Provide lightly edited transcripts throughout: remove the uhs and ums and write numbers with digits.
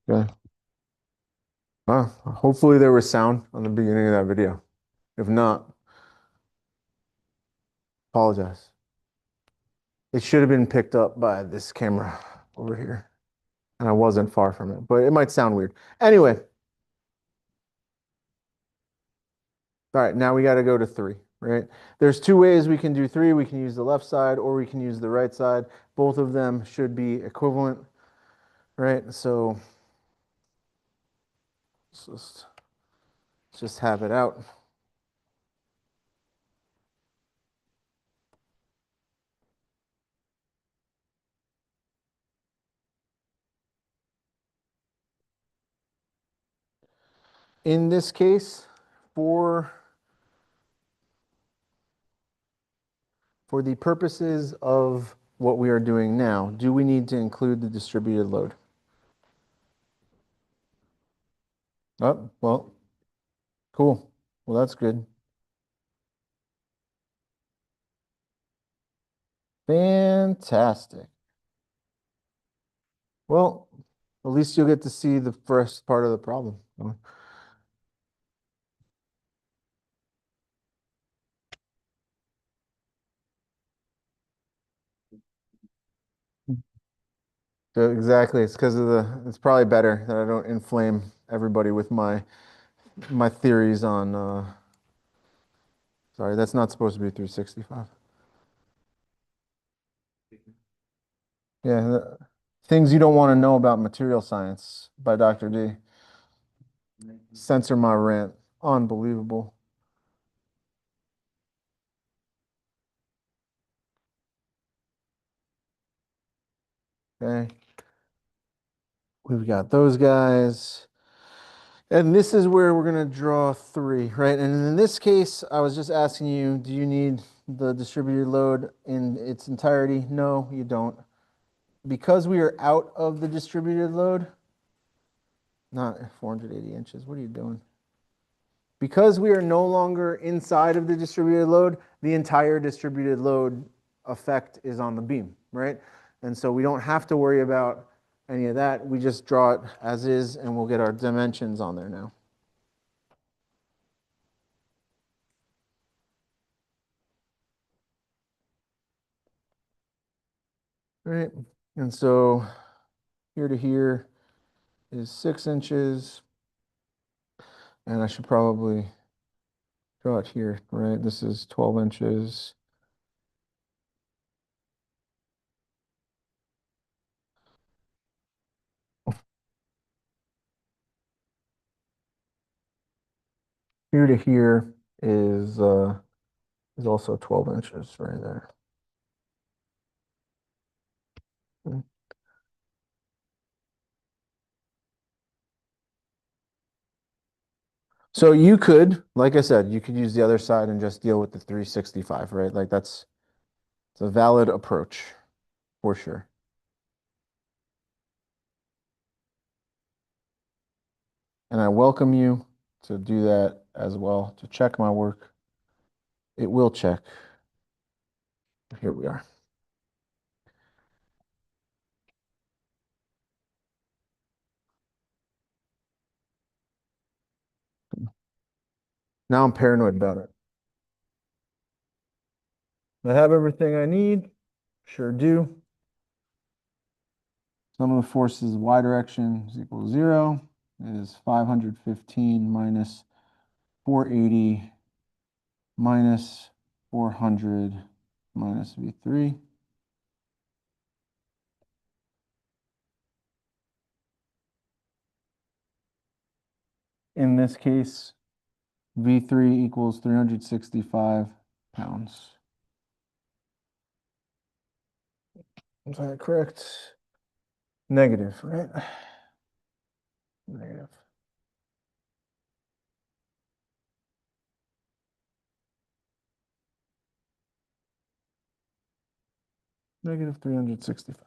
Okay. Hopefully there was sound on the beginning of that video. If not, apologize. It should have been picked up by this camera over here. And I wasn't far from it, but it might sound weird. Anyway, all right, now we got to go to three, right? There's two ways we can do three. We can use the left side or we can use the right side. Both of them should be equivalent, right? So let's just have it out. In this case, for for the purposes of what we are doing now, do we need to include the distributed load? Oh, well, cool. Well, that's good. Fantastic. Well, at least you'll get to see the first part of the problem. So exactly. It's because of it's probably better that I don't inflame everybody with my theories on sorry, that's not supposed to be 365. Yeah, things you don't want to know about material science by Dr. D. Censor my rant. Unbelievable. Okay. We've got those guys. And this is where we're going to draw three, right? And in this case, I was just asking you, do you need the distributed load in its entirety? No, you don't. Because we are out of the distributed load, not 480 inches, what are you doing? Because we are no longer inside of the distributed load, the entire distributed load effect is on the beam, right? And so we don't have to worry about any of that. We just draw it as is, and we'll get our dimensions on there now. All right, and so here to here is 6 inches, and I should probably draw it here, right? This is 12 inches. Here to here is also 12 inches right there. So you could, like I said, you could use the other side and just deal with the 365, right? Like it's a valid approach for sure. And I welcome you to do that as well, to check my work. It will check. Here we are. Now I'm paranoid about it. I have everything I need. Sure do. Sum of the forces y direction is equal to 0 is 515 minus 480 minus 400 minus V3. In this case, V3 equals 365 pounds. Is that correct? Negative, right? Negative. Negative 365.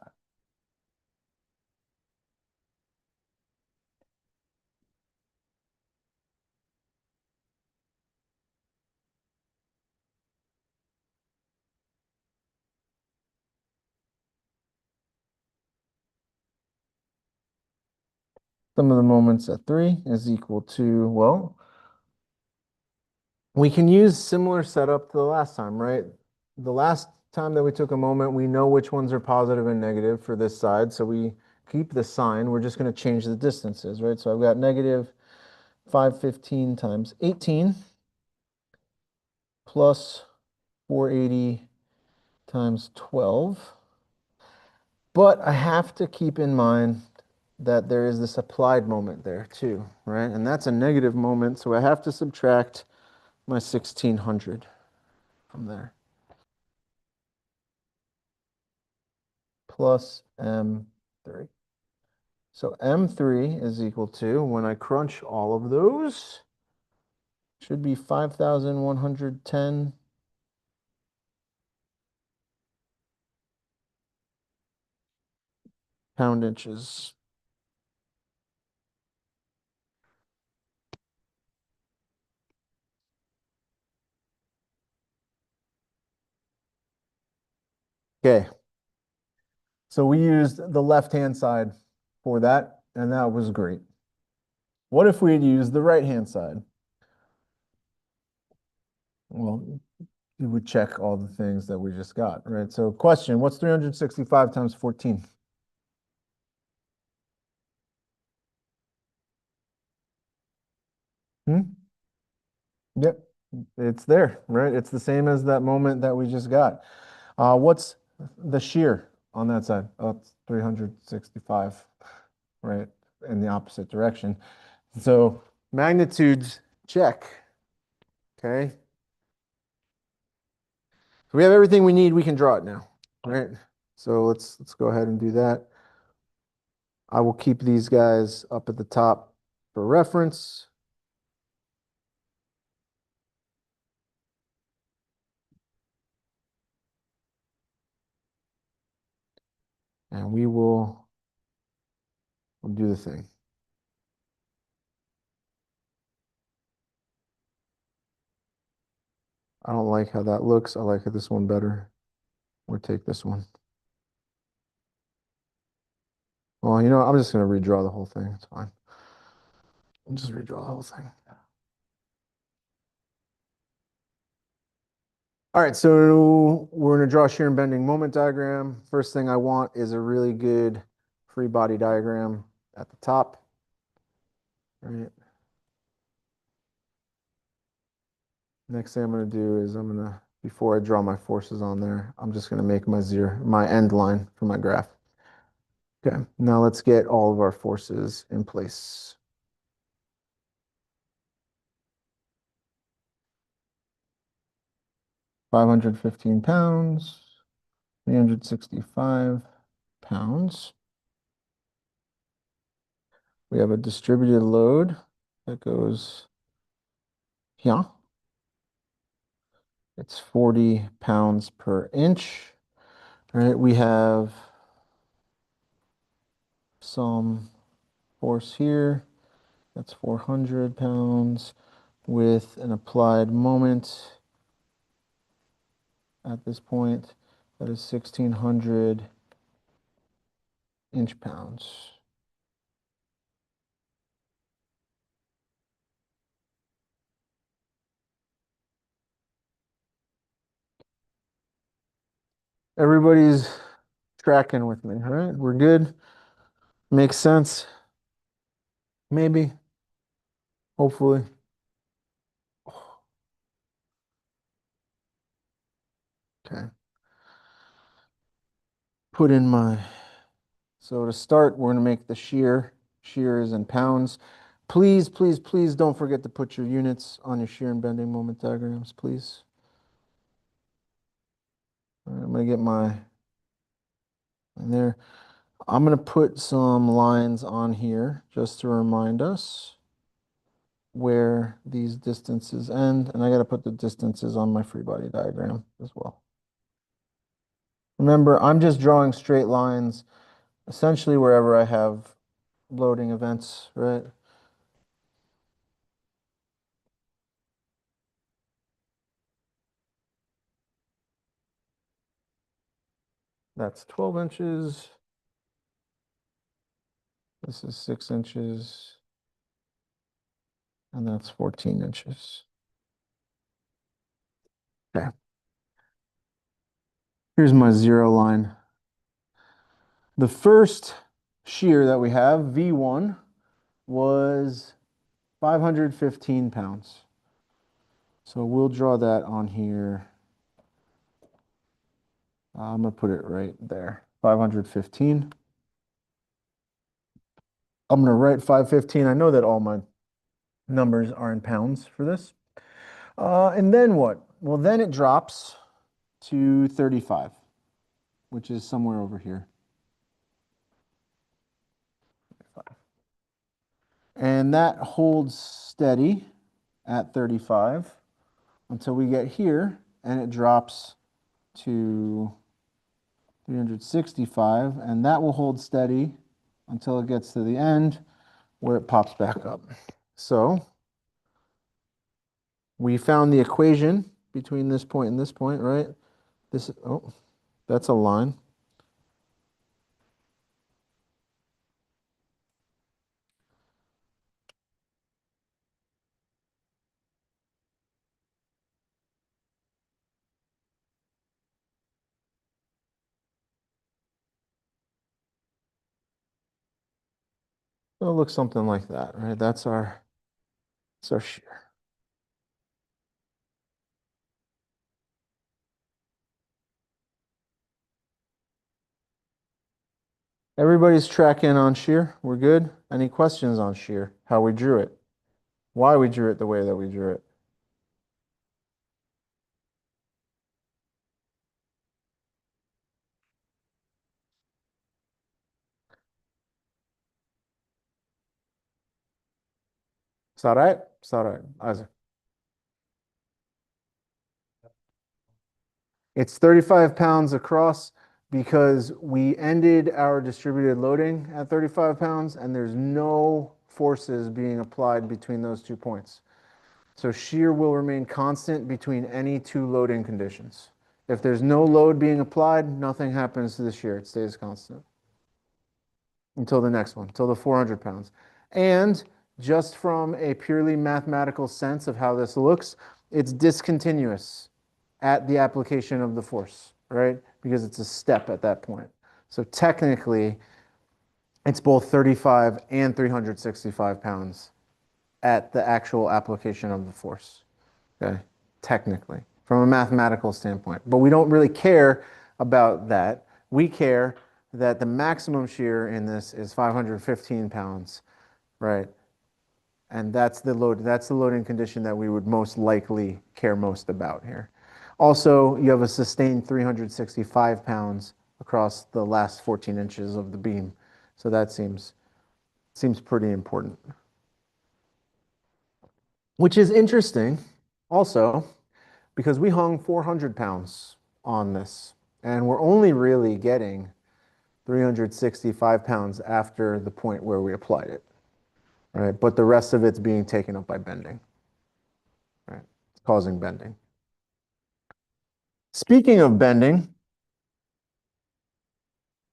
Sum of the moments at 3 is equal to, well, we can use similar setup to the last time, right? The last time that we took a moment, we know which ones are positive and negative for this side. So we keep the sign. We're just going to change the distances, right? So I've got negative 515 times 18 plus 480 times 12. But I have to keep in mind that there is this applied moment there too, right? And that's a negative moment. So I have to subtract my 1600 from there. Plus M3. So M3 is equal to, when I crunch all of those, should be 5,110 pound inches. Okay, so we used the left-hand side for that, and that was great. What if we had used the right-hand side? Well, we would check all the things that we just got, right? So question, what's 365 times 14? Hmm? Yep, it's there, right? It's the same as that moment that we just got. What's the shear on that side? Oh, it's 365, right? In the opposite direction. So magnitudes check, okay? So we have everything we need. We can draw it now, right? So let's go ahead and do that. I will keep these guys up at the top for reference. And we'll do the thing. I don't like how that looks. I like this one better. We'll take this one. Well, I'm just going to redraw the whole thing. It's fine. I'll just redraw the whole thing. All right, so we're going to draw shear and bending moment diagram. First thing I want is a really good free body diagram at the top. Right. Next thing I'm going to do is before I draw my forces on there, I'm just going to make my end line for my graph. Okay, now let's get all of our forces in place. 515 pounds, 365 pounds. We have a distributed load that goes here. It's 40 pounds per inch. All right, we have some force here. That's 400 pounds with an applied moment at this point. That is 1,600 inch-pounds. Everybody's tracking with me, all right? We're good. Makes sense. Maybe. Hopefully. Okay. Put in so to start, we're going to make the shear. Shear is in pounds. Please, please, please don't forget to put your units on your shear and bending moment diagrams, please. All right, I'm going to get in there. I'm going to put some lines on here just to remind us where these distances end, and I got to put the distances on my free body diagram as well. Remember, I'm just drawing straight lines essentially wherever I have loading events, right? That's 12 inches. This is 6 inches, and that's 14 inches. Okay. Here's my zero line. The first shear that we have, V1, was 515 pounds. So we'll draw that on here. I'm going to put it right there, 515. I'm going to write 515. I know that all my numbers are in pounds for this. And then what? Well, then it drops to 35, which is somewhere over here. And that holds steady at 35 until we get here, and it drops to 365, and that will hold steady until it gets to the end where it pops back up. So we found the equation between this point and this point, right? This, oh, that's a line. It'll look something like that, right? That's our shear. Everybody's tracking on shear. We're good. Any questions on shear? How we drew it? Why we drew it the way that we drew it? Is that right? Is that right, Isaac? It's 35 pounds across because we ended our distributed loading at 35 pounds and there's no forces being applied between those 2 points. So shear will remain constant between any 2 loading conditions. If there's no load being applied, nothing happens to the shear. It stays constant until the next one, until the 400 pounds. And just from a purely mathematical sense of how this looks, it's discontinuous at the application of the force, right? Because it's a step at that point. So technically, it's both 35 and 365 pounds at the actual application of the force, okay? Technically, from a mathematical standpoint. But we don't really care about that. We care that the maximum shear in this is 515 pounds, right? And that's the loading condition that we would most likely care most about here. Also, you have a sustained 365 pounds across the last 14 inches of the beam. So that seems pretty important. Which is interesting also because we hung 400 pounds on this and we're only really getting 365 pounds after the point where we applied it, right? But the rest of it's being taken up by bending, right? It's causing bending. Speaking of bending,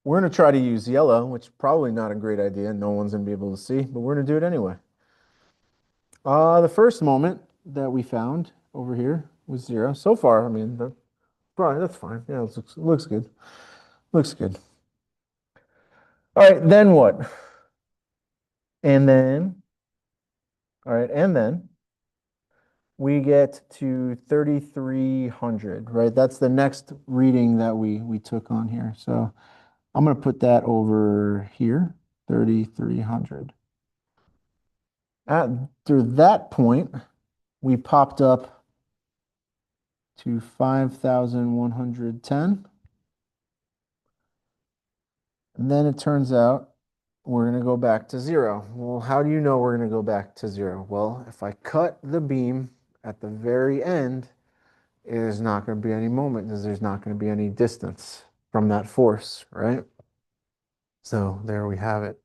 we're going to try to use yellow, which is probably not a great idea. No one's going to be able to see, but we're going to do it anyway. The first moment that we found over here was 0. So far, I mean, probably that's fine. Yeah, it looks good. Looks good. All right, then what? And then, all right, and then we get to 3,300, right? That's the next reading that we took on here. So I'm going to put that over here, 3,300. After that point, we popped up to 5,110. And then it turns out we're going to go back to 0. Well, how do you know we're going to go back to 0? Well, if I cut the beam at the very end, there's not going to be any moment because there's not going to be any distance from that force, right? So there we have it.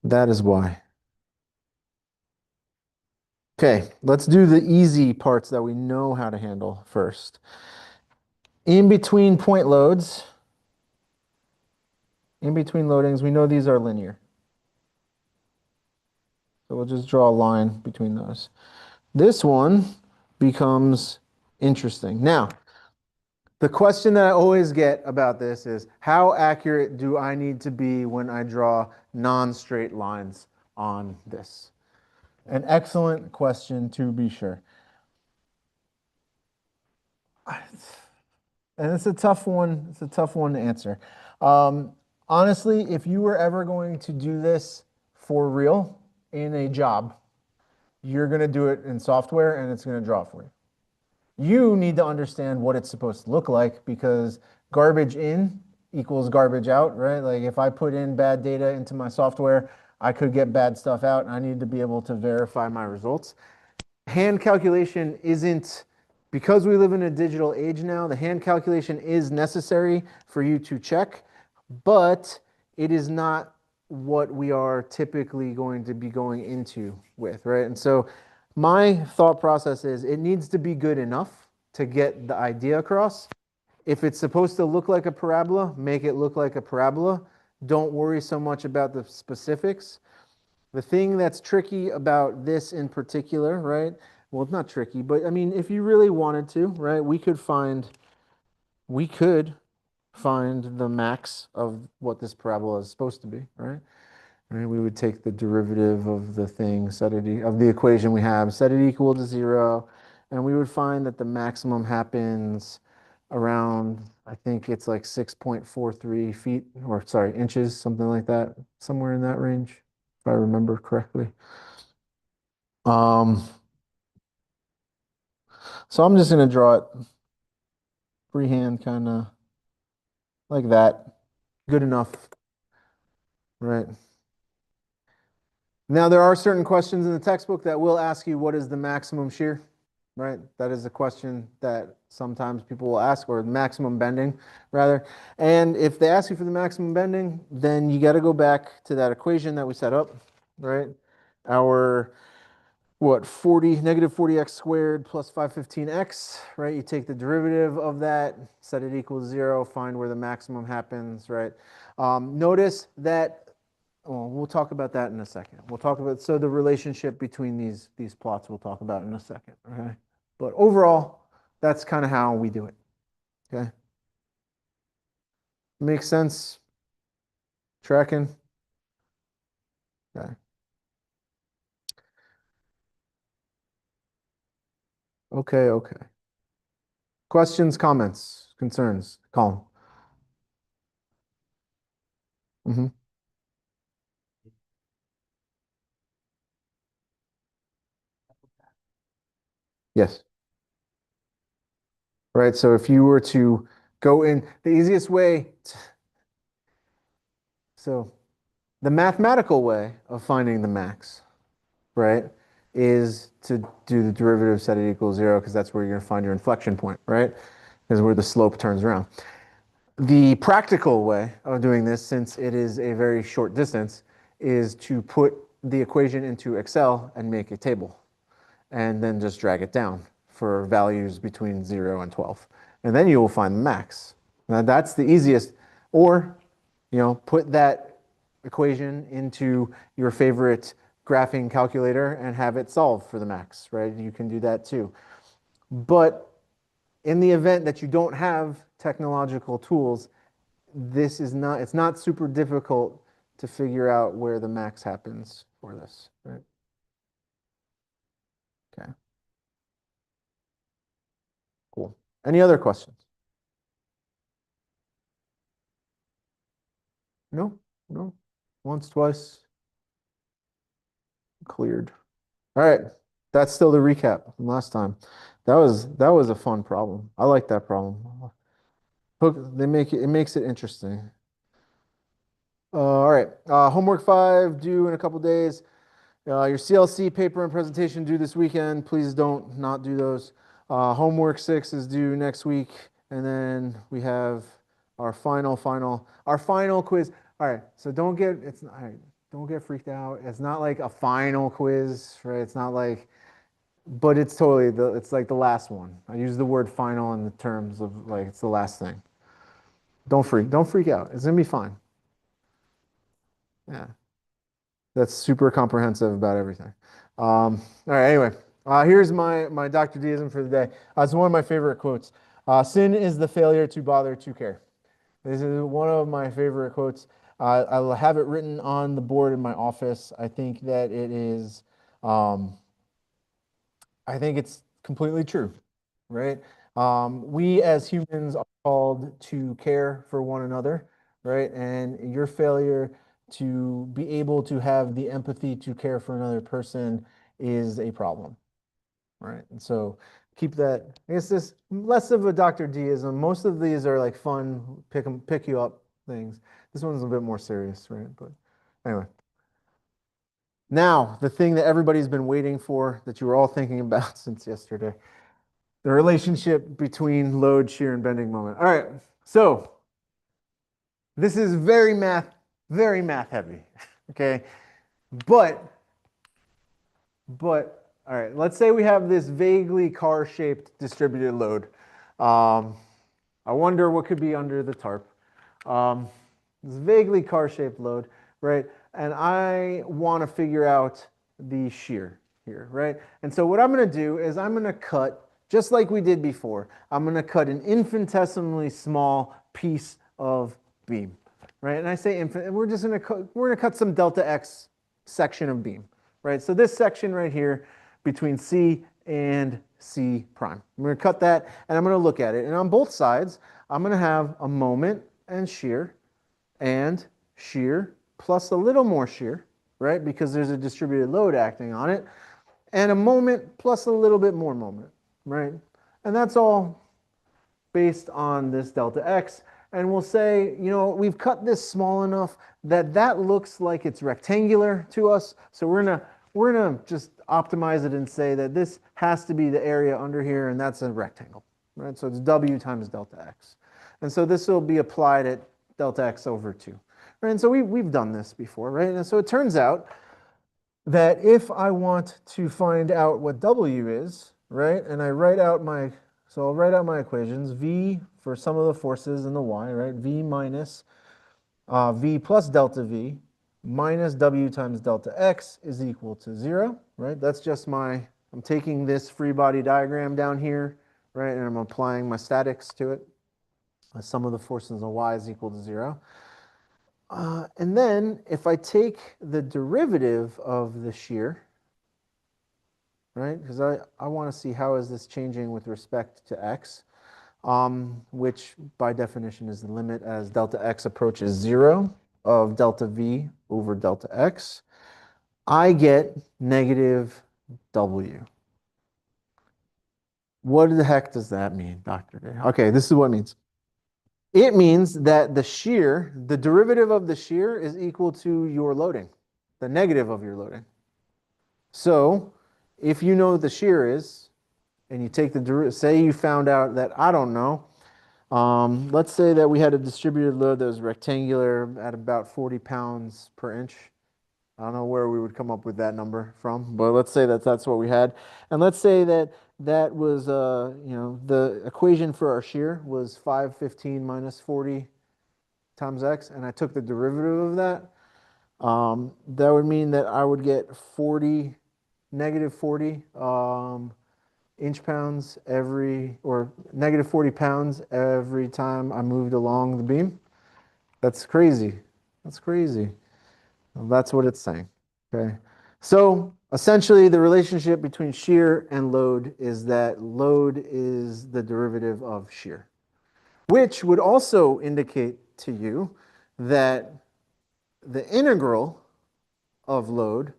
That is why. Okay, let's do the easy parts that we know how to handle first. In between point loads, in between loadings, we know these are linear. So we'll just draw a line between those. This one becomes interesting. Now, the question that I always get about this is how accurate do I need to be when I draw non-straight lines on this? An excellent question to be sure. And it's a tough one. It's a tough one to answer. Um, Honestly, if you were ever going to do this for real in a job, you're going to do it in software and it's going to draw for you. You need to understand what it's supposed to look like because garbage in equals garbage out, right? Like if I put in bad data into my software, I could get bad stuff out and I need to be able to verify my results. Hand calculation isn't, because we live in a digital age now, the hand calculation is necessary for you to check, but it is not what we are typically going to be going into with, right? And so my thought process is it needs to be good enough to get the idea across. If it's supposed to look like a parabola, make it look like a parabola. Don't worry so much about the specifics. The thing that's tricky about this in particular, right? Well, it's not tricky, but I mean, if you really wanted to, right, we could find the max of what this parabola is supposed to be, right? Right, we would take the derivative of the thing, set it of the equation we have, set it equal to 0, and we would find that the maximum happens around, I think it's like 6.43 feet, or sorry, inches, something like that, somewhere in that range, if I remember correctly. Um, so I'm just gonna draw it freehand, kind of like that. Good enough, right? Now, there are certain questions in the textbook that will ask you what is the maximum shear, right? That is a question that sometimes people will ask, or maximum bending, rather. And if they ask you for the maximum bending, then you got to go back to that equation that we set up, right? Our, what, 40, negative 40x squared plus 515x, right? You take the derivative of that, set it equal to 0, find where the maximum happens, right? Notice that, well, we'll talk about that in a second. We'll talk about, so the relationship between these plots we'll talk about in a second, okay? But overall, that's kind of how we do it, okay? Makes sense? Tracking? Okay. Okay, okay. Questions, comments, concerns? Colin. Mm-hmm. Yes. Right, so if you were to go in, the easiest way, so the mathematical way of finding the max, right, is to do the derivative, set it equals 0, because that's where you're going to find your inflection point, right? Is where the slope turns around. The practical way of doing this, since it is a very short distance, is to put the equation into Excel and make a table, and then just drag it down for values between 0 and 12. And then you will find the max. Now that's the easiest. Or, put that equation into your favorite graphing calculator and have it solve for the max, right? You can do that too. But in the event that you don't have technological tools, it's not super difficult to figure out where the max happens for this, right? Okay, cool. Any other questions? No, no. Once, twice, cleared. All right. That's still the recap from last time. That was a fun problem. I like that problem. It makes it interesting. All right. Homework 5 due in a couple days. Your CLC paper and presentation due this weekend. Please don't not do those. Homework 6 is due next week, and then we have our final quiz. All right, so all right, don't get freaked out. It's not like a final quiz, right? It's not like, but it's totally it's like the last one. I use the word final in the terms of like it's the last thing. Don't freak out. It's gonna be fine. Yeah. That's super comprehensive about everything. All right, anyway, here's my Dr. Deism for the day. It's one of my favorite quotes. Sin is the failure to bother to care. This is one of my favorite quotes. I'll have it written on the board in my office. Um, I think it's completely true, right? We as humans are called to care for one another, right? And your failure to be able to have the empathy to care for another person is a problem, right? And so keep that. I guess this less of a Dr. Deism. Most of these are like fun, pick you up things. This one's a bit more serious, right? But anyway. Now, the thing that everybody's been waiting for, that you were all thinking about since yesterday, the relationship between load, shear, and bending moment. All right, so this is very math heavy, okay? But, all right, let's say we have this vaguely car-shaped distributed load. Um, I wonder what could be under the tarp. Um, this vaguely car-shaped load, right? And I want to figure out the shear here, right? And so what I'm going to do is I'm going to cut, just like we did before, I'm going to cut an infinitesimally small piece of beam, right? And I say infinite, we're just going to cut some delta x section of beam, right? So this section right here between C and C prime. I'm going to cut that and I'm going to look at it. And on both sides, I'm going to have a moment and shear plus a little more shear, right? Because there's a distributed load acting on it, and a moment plus a little bit more moment, right? And that's all based on this delta x. And we'll say, you know, we've cut this small enough that that looks like it's rectangular to us. So we're gonna just optimize it and say that this has to be the area under here, and that's a rectangle, right? So it's W times delta x. And so this will be applied at delta x over 2. Right? And so we've done this before, right? And so it turns out that if I want to find out what W is, right, and so I'll write out my equations, V for some of the forces in the Y, right, V minus V plus delta V minus W times delta X is equal to 0, right? That's just I'm taking this free body diagram down here, right, and I'm applying my statics to it. Sum of the forces in the Y is equal to 0. And then if I take the derivative of the shear, right, because I want to see how is this changing with respect to x, which by definition is the limit as delta x approaches 0 of delta v over delta x, I get negative w. What the heck does that mean, Dr. Day? Okay, this is what it means. It means that the derivative of the shear is equal to your loading, the negative of your loading. So if you know what the shear is, and you take the derivative, say you found out that, I don't know, let's say that we had a distributed load that was rectangular at about 40 pounds per inch. I don't know where we would come up with that number from, but let's say that that's what we had. And let's say that that was, the equation for our shear was 515 minus 40 times x, and I took the derivative of that. That would mean that I would get negative 40 inch pounds or negative 40 pounds every time I moved along the beam. That's crazy. That's crazy. Well, that's what it's saying. Okay. So essentially, the relationship between shear and load is that load is the derivative of shear, which would also indicate to you that the integral of load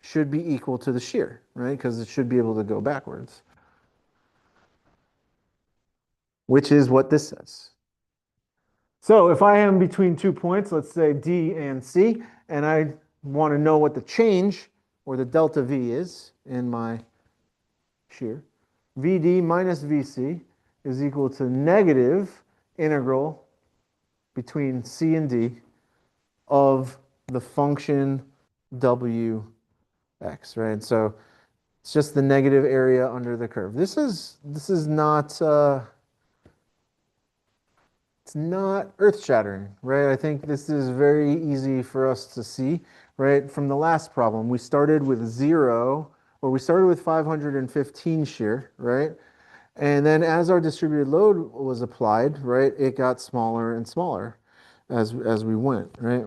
should be equal to the shear, right? Because it should be able to go backwards, which is what this says. So if I am between 2 points, let's say D and C, and I want to know what the change or the delta V is in my shear, VD minus VC is equal to negative integral between C and D of the function WX, right? So it's just the negative area under the curve. This is not it's not earth-shattering, right? I think this is very easy for us to see, right? From the last problem, we started with 0, or we started with 515 shear, right? And then as our distributed load was applied, right, it got smaller and smaller as we went, right?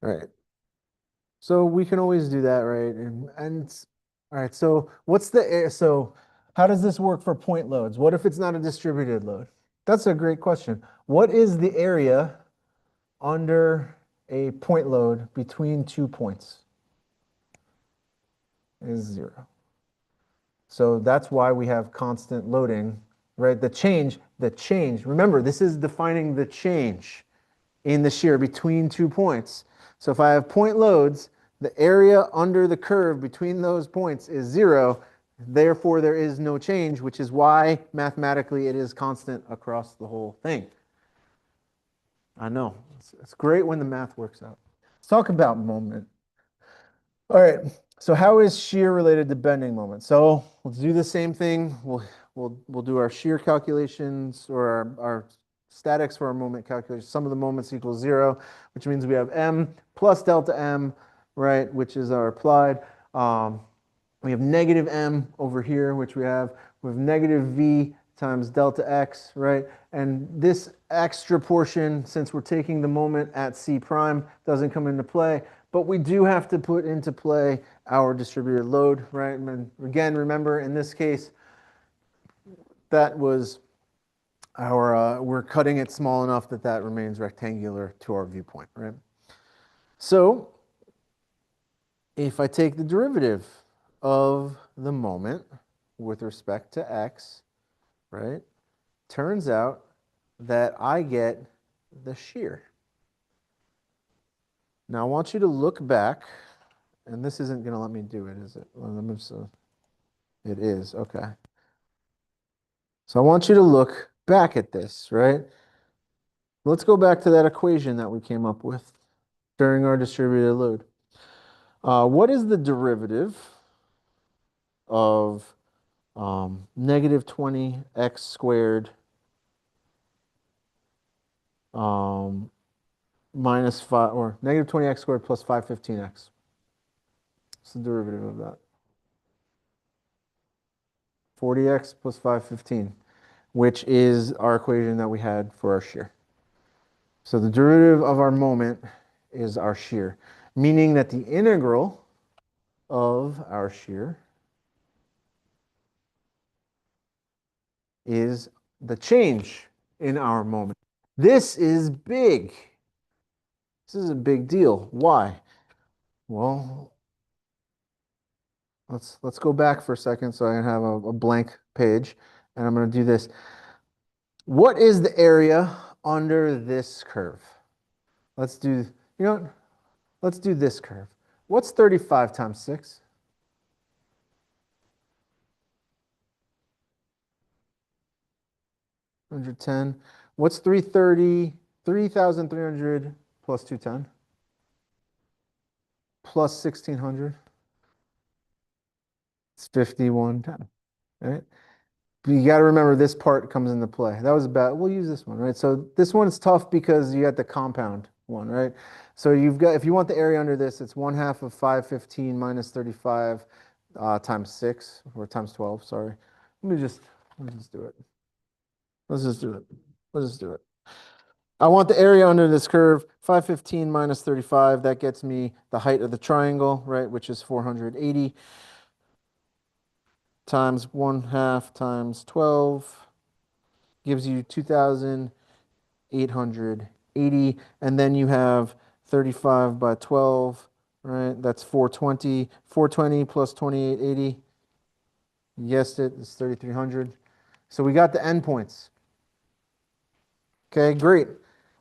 All right. So we can always do that, right? And all right, so so how does this work for point loads? What if it's not a distributed load? That's a great question. What is the area under a point load between 2 points? Is 0. So that's why we have constant loading, right? The change, remember, this is defining the change in the shear between 2 points. So if I have point loads, the area under the curve between those points is 0. Therefore, there is no change, which is why mathematically it is constant across the whole thing. I know. It's great when the math works out. Let's talk about moment. All right. So how is shear related to bending moment? So let's do the same thing. We'll do our shear calculations, or our statics for our moment calculation. Sum of the moments equals 0, which means we have m plus delta m, right, which is our applied. We have negative m over here, which we have negative v times delta x, right? And this extra portion, since we're taking the moment at c prime, doesn't come into play. But we do have to put into play our distributed load, right? And again, remember, in this case, that was we're cutting it small enough that that remains rectangular to our viewpoint, right? So if I take the derivative of the moment with respect to x, right, turns out that I get the shear. Now I want you to look back, and this isn't going to let me do it, is it? It is, okay. So I want you to look back at this, right? Let's go back to that equation that we came up with during our distributed load. What is the derivative of negative 20x squared minus 5, or negative 20x squared plus 515x? What's the derivative of that? 40x plus 515, which is our equation that we had for our shear. So the derivative of our moment is our shear, meaning that the integral of our shear is the change in our moment. This is big. This is a big deal. Why? Well, let's go back for a second so I can have a blank page, and I'm going to do this. What is the area under this curve? Let's do, you know what? Let's do this curve. What's 35 times 6? 110. What's 330? 3,300 plus 210 plus 1,600? It's 5,110, right? But you got to remember this part comes into play. That was bad. We'll use this one, right? So this one is tough because you got the compound one, right? So you've got, if you want the area under this, it's 1/2 of 515 minus 35 times 6, or times 12, sorry. Let's just do it. Let's just do it. Let's just do it. I want the area under this curve, 515 minus 35. That gets me the height of the triangle, right, which is 480 times 1/2 times 12 gives you 2,880. And then you have 35 by 12, right? That's 420. 420 plus 2,880. You guessed it, it's 3,300. So we got the endpoints. Okay, great.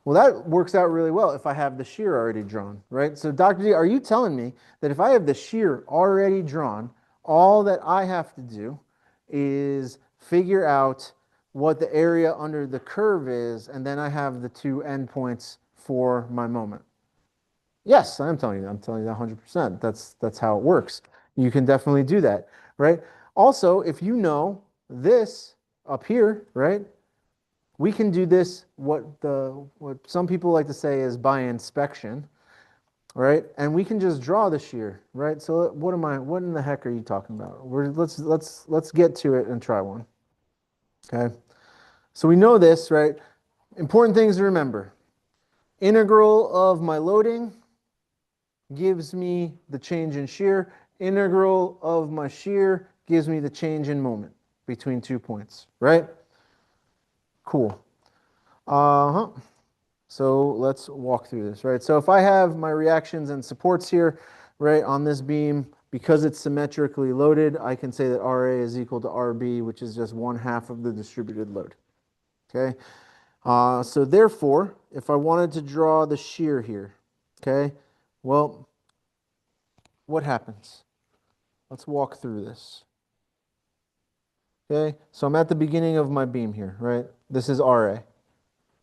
Well, that works out really well if I have the shear already drawn, right? So Dr. D, are you telling me that if I have the shear already drawn, all that I have to do is figure out what the area under the curve is, and then I have the two endpoints for my moment? Yes, I am telling you. I'm telling you that 100%. That's how it works. You can definitely do that, right? Also, if you know this up here, right? we can do this, what some people like to say is by inspection, right? And we can just draw the shear, right? So what in the heck are you talking about? Let's get to it and try one. Okay. So we know this, right? Important things to remember. Integral of my loading gives me the change in shear. Integral of my shear gives me the change in moment between 2 points, right? Cool. Uh-huh. So let's walk through this, right? So if I have my reactions and supports here, right, on this beam, because it's symmetrically loaded, I can say that RA is equal to RB, which is just 1/2 of the distributed load, okay? So therefore, if I wanted to draw the shear here, okay, well, what happens? Let's walk through this. Okay, so I'm at the beginning of my beam here, right? This is RA.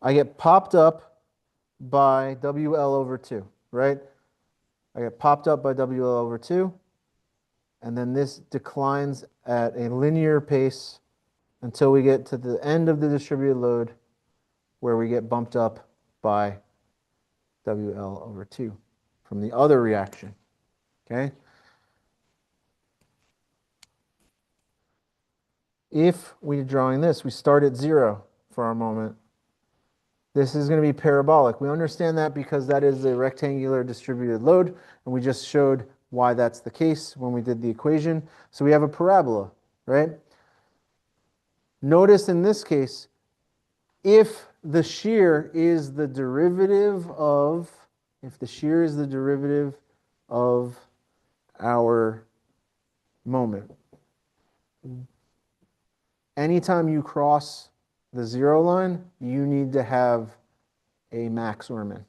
I get popped up by WL over 2, right? I get popped up by WL over 2, and then this declines at a linear pace until we get to the end of the distributed load where we get bumped up by WL over 2 from the other reaction, okay? If we're drawing this, we start at 0 for our moment. This is going to be parabolic. We understand that because that is a rectangular distributed load, and we just showed why that's the case when we did the equation. So we have a parabola, right? Notice in this case, if the shear is the derivative of, our moment, anytime you cross the 0 line, you need to have a max or a min,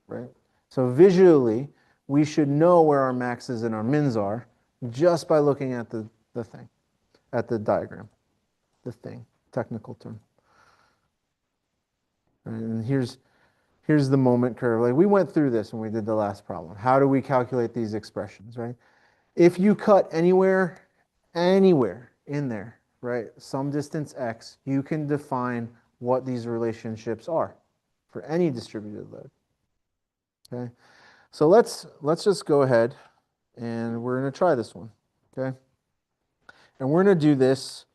right? So visually, we should know where our maxes and our mins are just by looking at the thing, at the diagram, technical term. Right? And here's the moment curve. Like we went through this when we did the last problem. How do we calculate these expressions, right? If you cut anywhere in there, right, some distance x, you can define what these relationships are for any distributed load. Okay, so let's just go ahead and we're going to try this one. Okay, and we're going to do this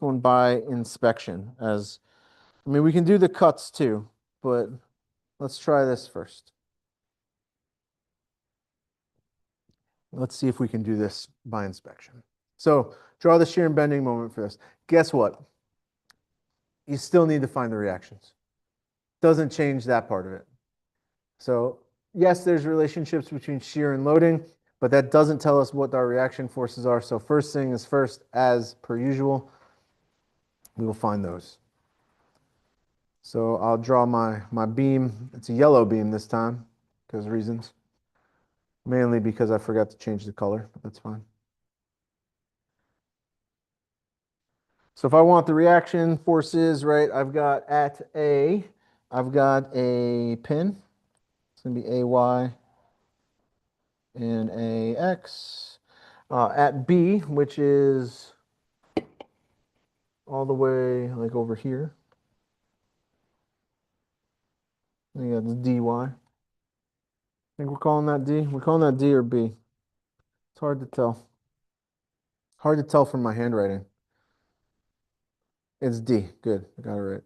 one by inspection. As I mean, we can do the cuts too, but let's try this first. Let's see if we can do this by inspection. So draw the shear and bending moment for this. Guess what? You still need to find the reactions. Doesn't change that part of it. So yes, there's relationships between shear and loading, but that doesn't tell us what our reaction forces are. So first thing is first, as per usual, we will find those. So I'll draw my beam. It's a yellow beam this time because of reasons. Mainly because I forgot to change the color, but that's fine. So if I want the reaction forces, right, I've got at A, I've got a pin. It's going to be AY and AX. At B, which is all the way like over here. I got this DY. I think we're calling that D. We're calling that D or B. It's hard to tell. Hard to tell from my handwriting. It's D. Good. I got it right.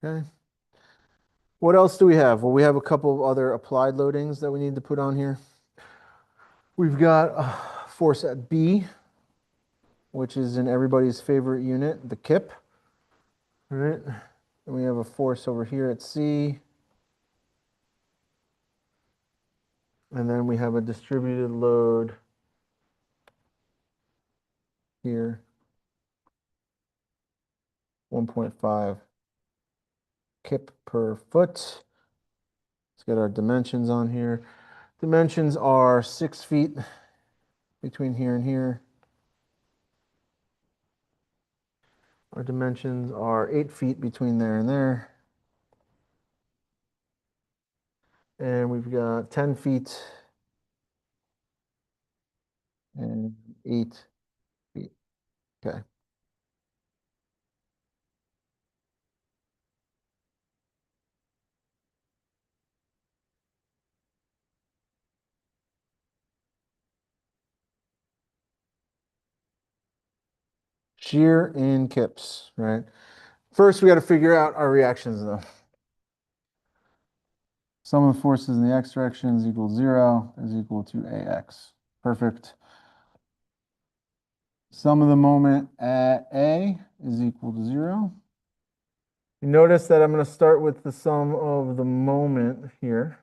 Okay. What else do we have? Well, we have a couple of other applied loadings that we need to put on here. We've got force at B, which is in everybody's favorite unit, the kip. All right. And we have a force over here at C. And then we have a distributed load here, 1.5 kip per foot. Let's get our dimensions on here. Dimensions are 6 feet between here and here. Our dimensions are 8 feet between there and there. And we've got 10 feet and 8 feet. Okay. Shear in kips, right? First, we got to figure out our reactions though. Sum of forces in the x direction is equal to 0 is equal to ax. Perfect. Sum of the moment at A is equal to 0. You notice that I'm going to start with the sum of the moment here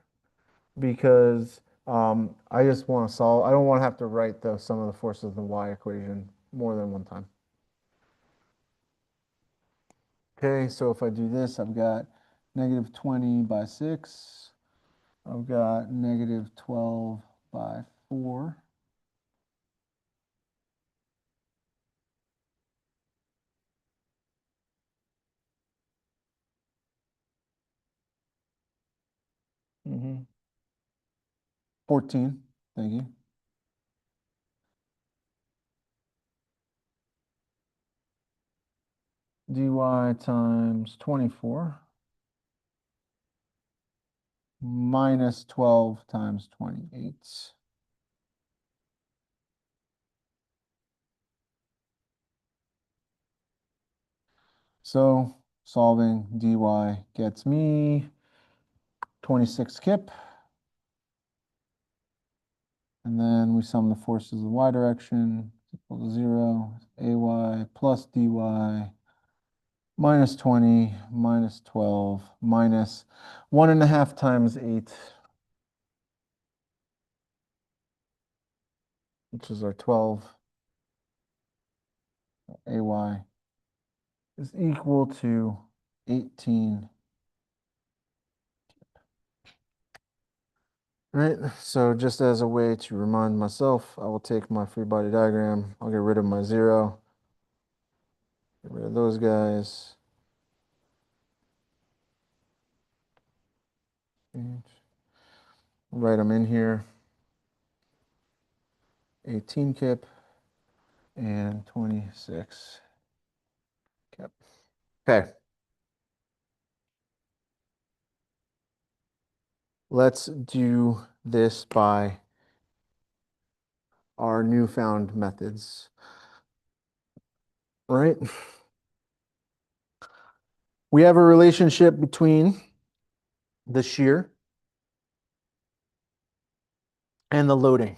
because I just want to solve. I don't want to have to write the sum of the forces of the y equation more than one time. Okay, so if I do this, I've got negative 20 by 6. I've got negative 12 by 4. Mm-hmm. 14, thank you. dy times 24 minus 12 times 28. So solving dy gets me 26 kip. And then we sum the forces in the y direction, equal to 0, ay plus dy minus 20 minus 12 minus 1.5 times 8, which is our 12. Ay is equal to 18. Right, so just as a way to remind myself, I will take my free body diagram. I'll get rid of my 0, get rid of those guys. Write them in here. 18 kip and 26 kip. Okay. Let's do this by our newfound methods. Right? We have a relationship between the shear and the loading.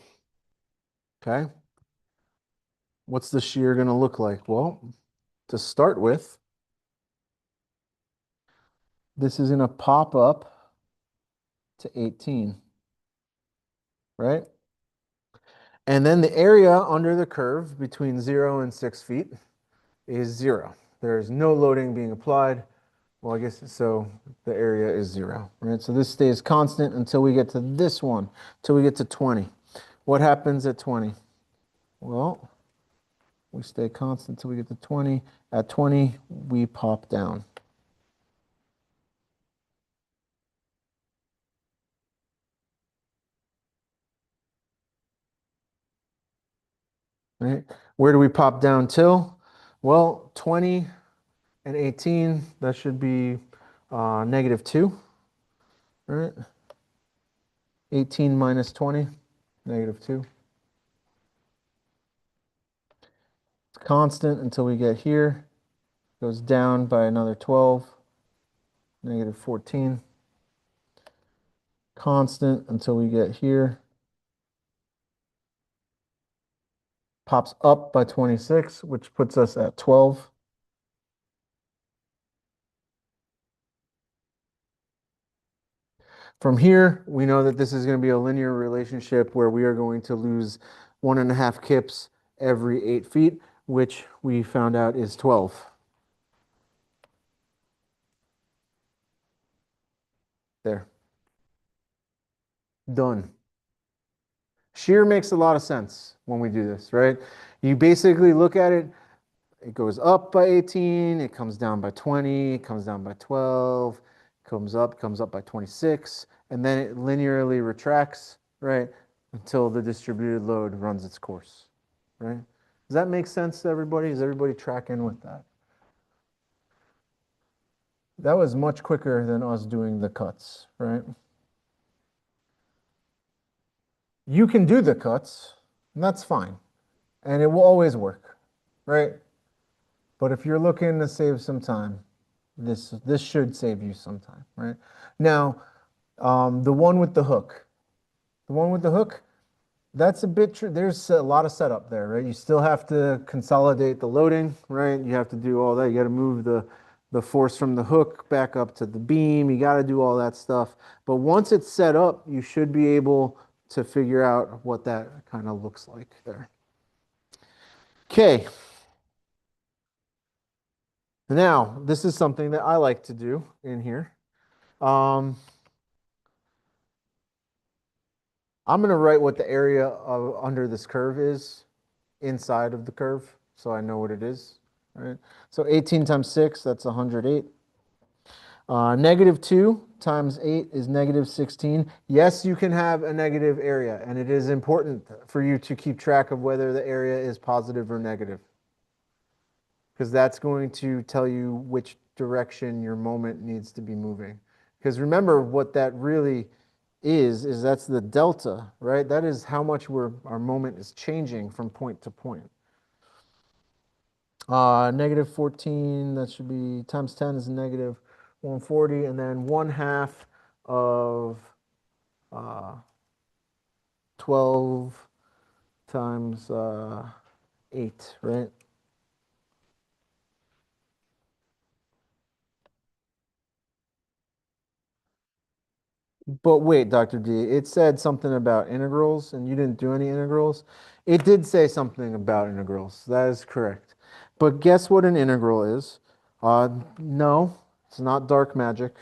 Okay? What's the shear going to look like? Well, to start with, this is going to pop up to 18, right? And then the area under the curve between 0 and 6 feet is 0. There's no loading being applied. Well, I guess so the area is 0, right? So this stays constant until we get to this one, until we get to 20. What happens at 20? Well, we stay constant until we get to 20. At 20, we pop down. Right? Where do we pop down till? Well, 20 and 18, that should be negative 2, right? 18 minus 20, negative 2. It's constant until we get here. Goes down by another 12, negative 14. Constant until we get here. Pops up by 26, which puts us at 12. From here, we know that this is going to be a linear relationship where we are going to lose 1.5 kips every 8 feet, which we found out is 12. There. Done. Shear makes a lot of sense when we do this, right? You basically look at it, it goes up by 18, it comes down by 20, it comes down by 12, comes up by 26, and then it linearly retracts, right, until the distributed load runs its course, right? Does that make sense to everybody? Is everybody tracking with that? That was much quicker than us doing the cuts, right? You can do the cuts, and that's fine. And it will always work, right? But if you're looking to save some time, this should save you some time, right? Now, the one with the hook, the one with the hook, that's a bit, there's a lot of setup there, right? You still have to consolidate the loading, right? You have to do all that. You got to move the force from the hook back up to the beam. You got to do all that stuff. But once it's set up, you should be able to figure out what that kind of looks like there. Okay. Now, this is something that I like to do in here. Um, I'm going to write what the area of under this curve is inside of the curve, so I know what it is, right? So 18 times 6, that's 108. Negative 2 times 8 is negative 16. Yes, you can have a negative area, and it is important for you to keep track of whether the area is positive or negative, because that's going to tell you which direction your moment needs to be moving. Because remember, what that really is that's the delta, right? That is how much our moment is changing from point to point. Negative 14, that should be times 10 is negative 140, and then 1/2 of 12 times 8, right? But wait, Dr. D, it said something about integrals, and you didn't do any integrals. It did say something about integrals. That is correct. But guess what an integral is? No, it's not dark magic.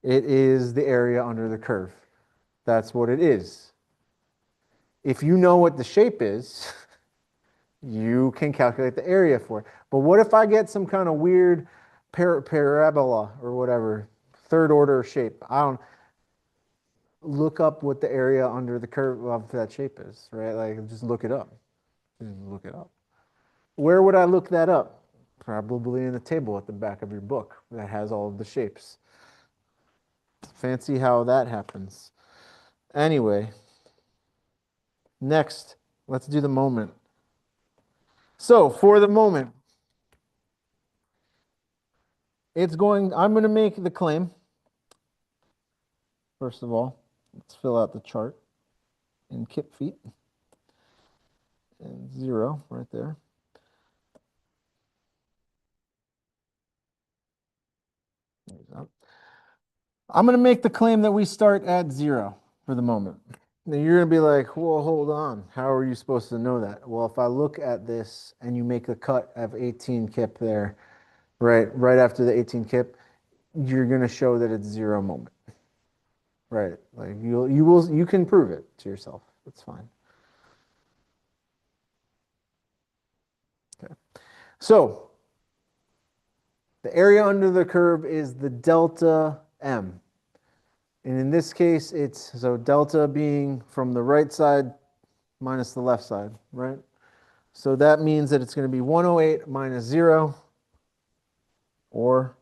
It is the area under the curve. That's what it is. If you know what the shape is, you can calculate the area for it. But what if I get some kind of weird parabola or whatever, third order shape? I don't look up what the area under the curve of that shape is, right? Like just look it up. Just look it up. Where would I look that up? Probably in the table at the back of your book that has all of the shapes. Fancy how that happens. Anyway, next, let's do the moment. So for the moment, I'm going to make the claim. First of all, let's fill out the chart in kip feet. And 0 right there. There you go. I'm going to make the claim that we start at 0 for the moment. Now you're going to be like, well, hold on. How are you supposed to know that? Well, if I look at this and you make a cut of 18 kip there, right after the 18 kip, you're going to show that it's 0 moment. Right. Like you can prove it to yourself. That's fine. Okay. So the area under the curve is the delta M. And in this case, it's so delta being from the right side minus the left side, right? So that means that it's going to be 108 minus 0, or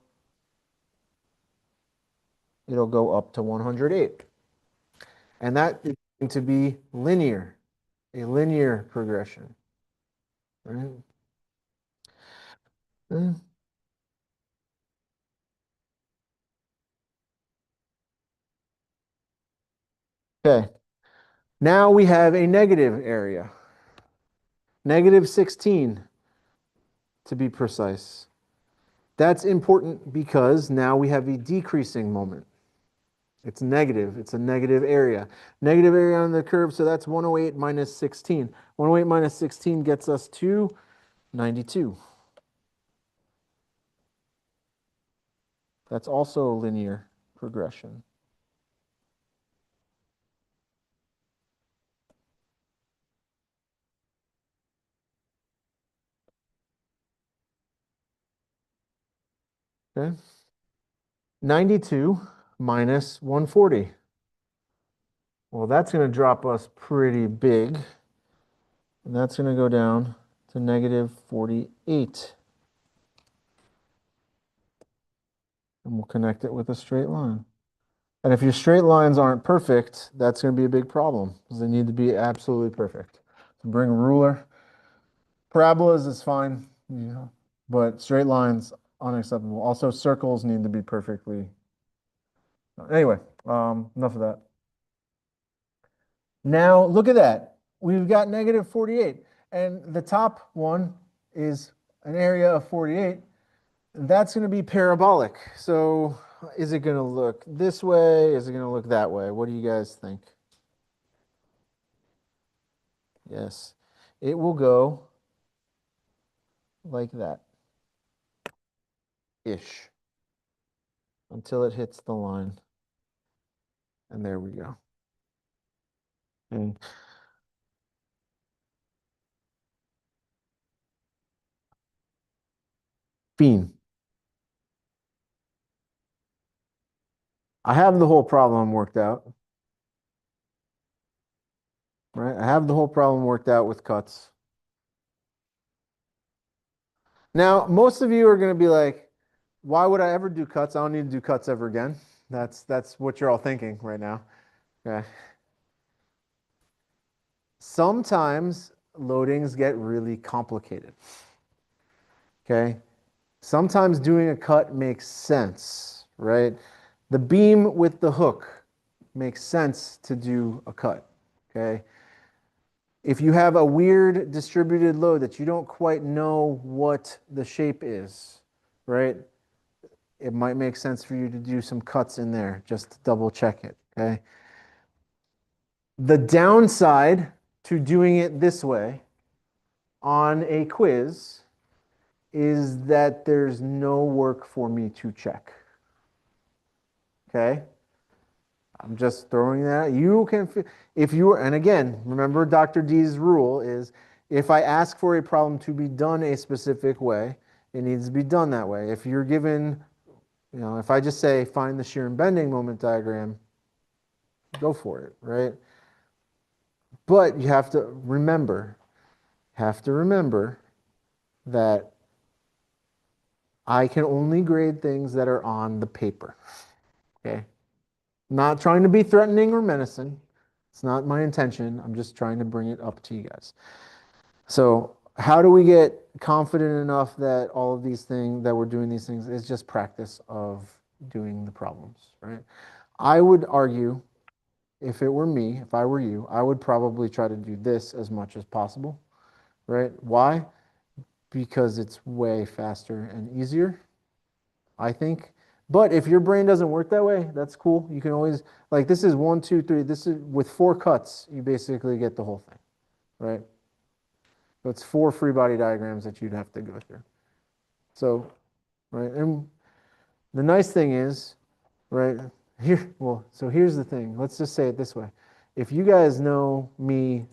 it'll go up to 108. And that is going to be linear, a linear progression, right? Okay. Now we have a negative area, negative 16 to be precise. That's important because now we have a decreasing moment. It's negative. It's a negative area. Negative area on the curve, so that's 108 minus 16. 108 minus 16 gets us to 92. That's also a linear progression. Okay. 92 minus 140. Well, that's going to drop us pretty big. And that's going to go down to negative 48. And we'll connect it with a straight line. And if your straight lines aren't perfect, that's going to be a big problem because they need to be absolutely perfect. So bring a ruler. Parabolas is fine, but straight lines unacceptable. Also, circles need to be perfectly. Anyway, enough of that. Now look at that. We've got negative 48, and the top one is an area of 48. That's going to be parabolic. So is it going to look this way? Is it going to look that way? What do you guys think? Yes, it will go like that ish until it hits the line. And there we go. And fiend. I have the whole problem worked out, right? I have the whole problem worked out with cuts. Now, most of you are going to be like, why would I ever do cuts? I don't need to do cuts ever again. That's what you're all thinking right now. Okay. Sometimes loadings get really complicated. Okay. Sometimes doing a cut makes sense, right? The beam with the hook makes sense to do a cut. Okay. If you have a weird distributed load that you don't quite know what the shape is, right? It might make sense for you to do some cuts in there just to double check it, okay? The downside to doing it this way on a quiz is that there's no work for me to check, okay? I'm just throwing that. You can, if you, and again, remember Dr. D's rule is if I ask for a problem to be done a specific way, it needs to be done that way. If you're given, if I just say find the shear and bending moment diagram, go for it, right? But you have to remember that I can only grade things that are on the paper, okay? Not trying to be threatening or menacing. It's not my intention. I'm just trying to bring it up to you guys. So how do we get confident enough that all of these things, that we're doing these things, is just practice of doing the problems, right? I would argue, if it were me, if I were you, I would probably try to do this as much as possible, right? Why? Because it's way faster and easier, I think. But if your brain doesn't work that way, that's cool. You can always, like, this is 1, 2, 3. This is with 4 cuts, you basically get the whole thing, right? So it's 4 free body diagrams that you'd have to go through. So, right, and the nice thing is, right, here, well, so here's the thing. Let's just say it this way. If you guys know me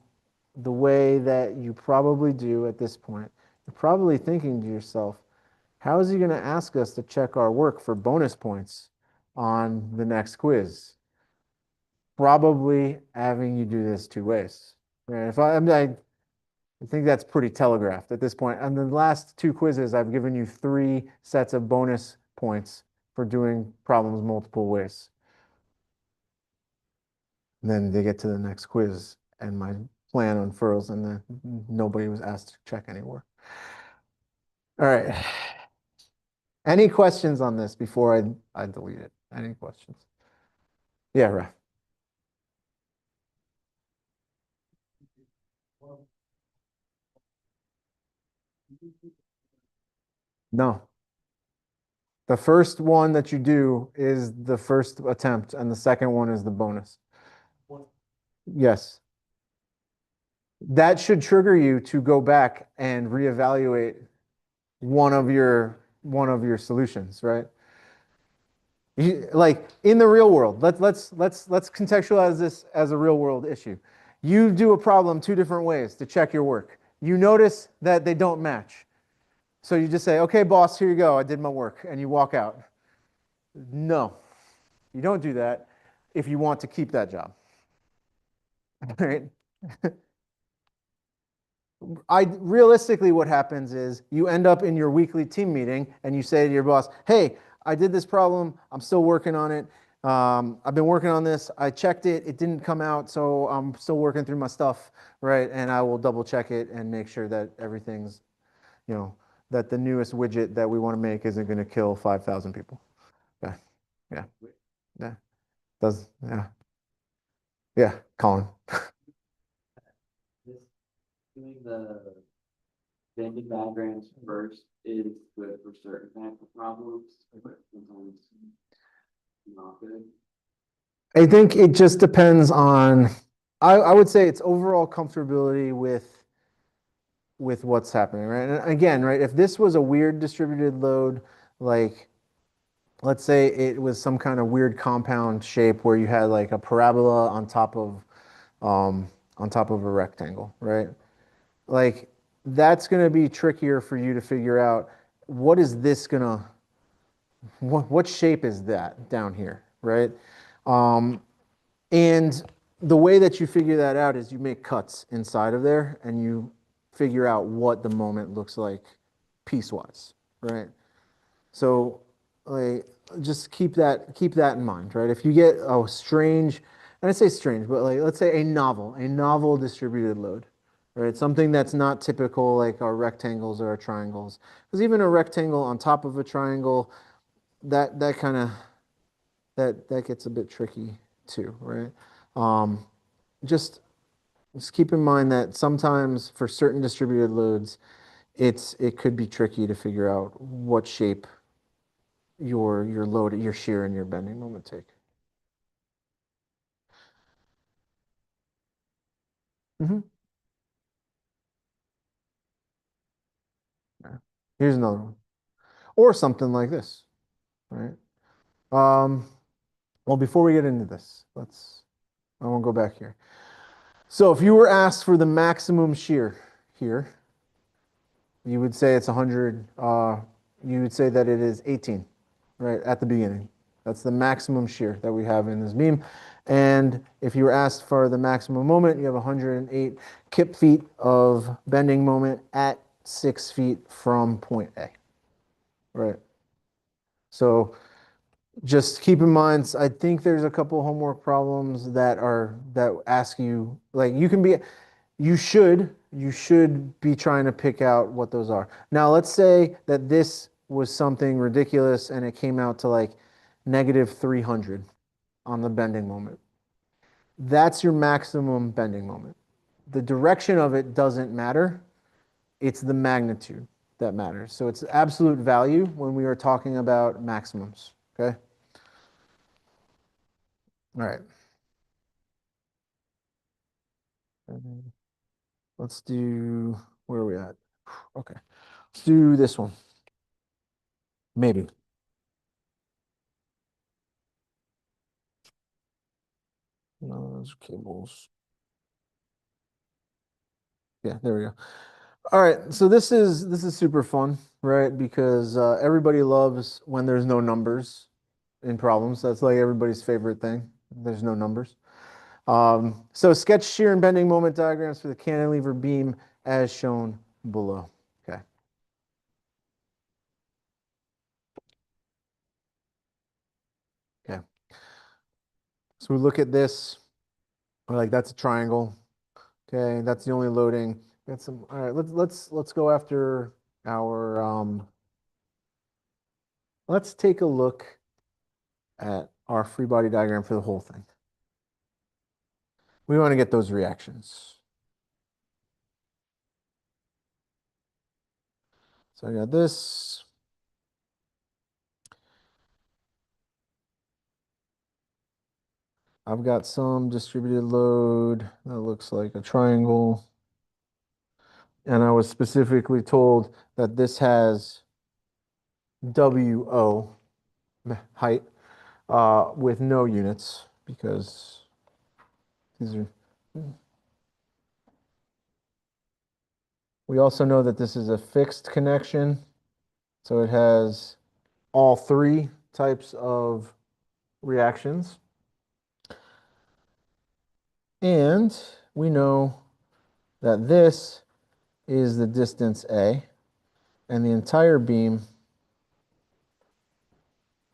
the way that you probably do at this point, you're probably thinking to yourself, how is he going to ask us to check our work for bonus points on the next quiz? Probably having you do this 2 ways. Right? I think that's pretty telegraphed at this point. On the last 2 quizzes, I've given you 3 sets of bonus points for doing problems multiple ways. And then they get to the next quiz, and my plan unfurls, and then nobody was asked to check anymore. All right. Any questions on this before I delete it? Any questions? Yeah, right. No. The first one that you do is the first attempt, and the second one is the bonus. Yes. That should trigger you to go back and reevaluate one of your solutions, right? Like in the real world, let's contextualize this as a real world issue. You do a problem 2 different ways to check your work. You notice that they don't match. So you just say, okay, boss, here you go. I did my work. And you walk out. No, you don't do that if you want to keep that job. Right? realistically, what happens is you end up in your weekly team meeting and you say to your boss, "Hey, I did this problem. I'm still working on it. I've been working on this. I checked it. It didn't come out, so I'm still working through my stuff, right? And I will double check it and make sure that everything's, you know, that the newest widget that we want to make isn't going to kill 5,000 people." Yeah, yeah, yeah. Does yeah, yeah, Colin. This doing the bending diagrams first is good for certain type of problems, but sometimes not good. I think it just depends on, I would say it's overall comfortability with what's happening, right? And again, right, if this was a weird distributed load, like let's say it was some kind of weird compound shape where you had like a parabola on top of a rectangle, right? Like that's going to be trickier for you to figure out what is this gonna what shape is that down here, right? Um, And the way that you figure that out is you make cuts inside of there and you figure out what the moment looks like piecewise, right? So like just keep that in mind, right? If you get a strange, and I say strange, but like let's say a novel distributed load, right? Something that's not typical like our rectangles or our triangles. Because even a rectangle on top of a triangle, that kind of that gets a bit tricky too, right? Um, just just keep in mind that sometimes for certain distributed loads, it could be tricky to figure out what shape your load, your shear, and your bending moment take. Mhm. Yeah. Here's another one, or something like this, right? Um, well, before we get into this, I won't go back here. So if you were asked for the maximum shear here, you would say it's 100. You would say that it is 18, right at the beginning. That's the maximum shear that we have in this beam. And if you were asked for the maximum moment, you have 108 kip feet of bending moment at 6 feet from point A, right? So just keep in mind, I think there's a couple homework problems that ask you, like you should be trying to pick out what those are. Now, let's say that this was something ridiculous and it came out to like negative 300 on the bending moment. That's your maximum bending moment. The direction of it doesn't matter. It's the magnitude that matters. So it's absolute value when we are talking about maximums. Okay. All right. Let's do, where are we at? Okay. Let's do this one. Maybe. No, those cables. Yeah, there we go. All right, so this is super fun, right? Because everybody loves when there's no numbers in problems. That's like everybody's favorite thing. There's no numbers. So sketch shear and bending moment diagrams for the cantilever beam as shown below. Okay. Okay. So we look at this. We're like, that's a triangle. Okay, that's the only loading. Got some. All right, let's go after our let's take a look at our free body diagram for the whole thing. We want to get those reactions. So I got this. I've got some distributed load that looks like a triangle. And I was specifically told that this has WO height with no units because these are. We also know that this is a fixed connection. So it has all three types of reactions. And we know that this is the distance A, and the entire beam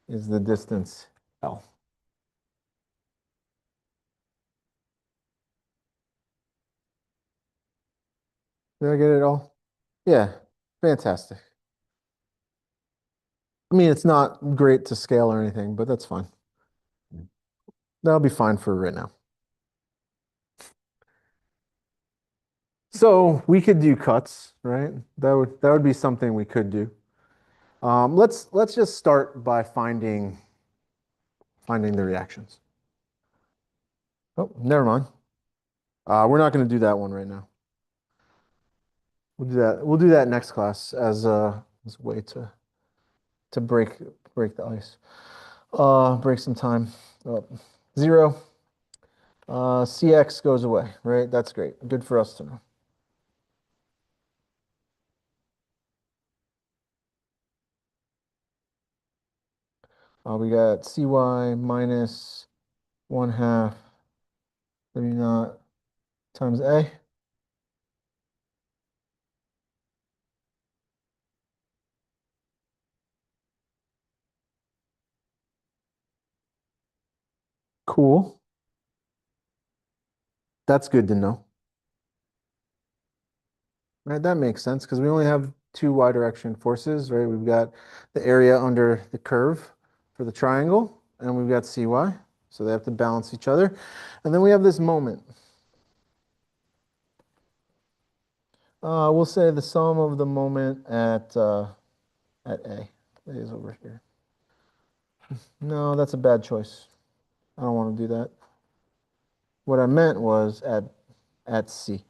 is the distance L. Did I get it all? Yeah, fantastic. I mean, it's not great to scale or anything, but that's fine. That'll be fine for right now. So we could do cuts, right? That would be something we could do. Let's just start by finding the reactions. Oh, never mind. We're not going to do that one right now. We'll do that. We'll do that next class as a way to break the ice. Break some time. Oh, 0. CX goes away, right? That's great. Good for us to know. We got CY minus 1/2 W naught times A. Cool. That's good to know. Right, that makes sense because we only have two y direction forces, right? We've got the area under the curve for the triangle, and we've got CY. So they have to balance each other. And then we have this moment. We'll say the sum of the moment at A. A is over here. No, that's a bad choice. I don't want to do that. What I meant was at C.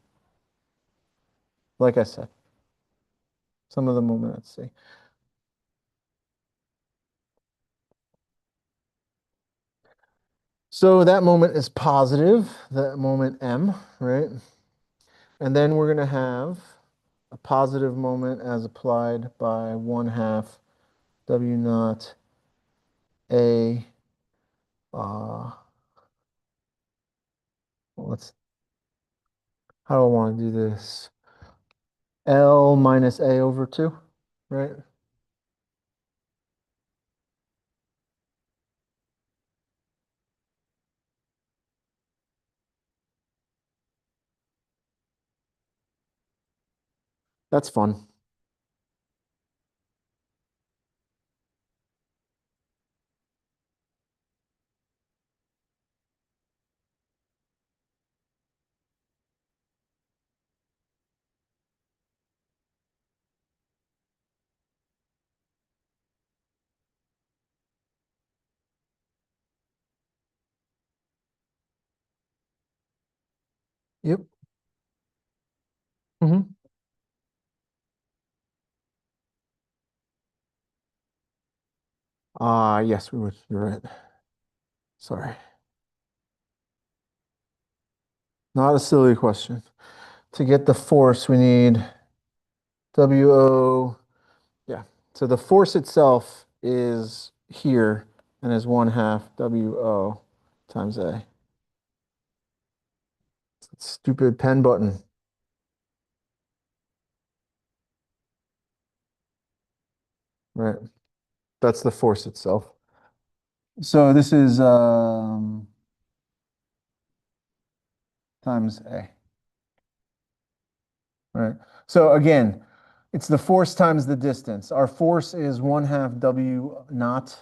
Like I said, sum of the moment at C. So that moment is positive, that moment M, right? And then we're going to have a positive moment as applied by 1/2 W naught A. Uh, let's, how do I want to do this? L minus A over 2, right? That's fun. Yep. Hmm. Yes, we would. You're right. Sorry. Not a silly question. To get the force, we need WO. Yeah. So the force itself is here and is 1/2 WO times A. Stupid pen button. Right. That's the force itself. So this is times A. Right. So again, it's the force times the distance. Our force is 1/2 W naught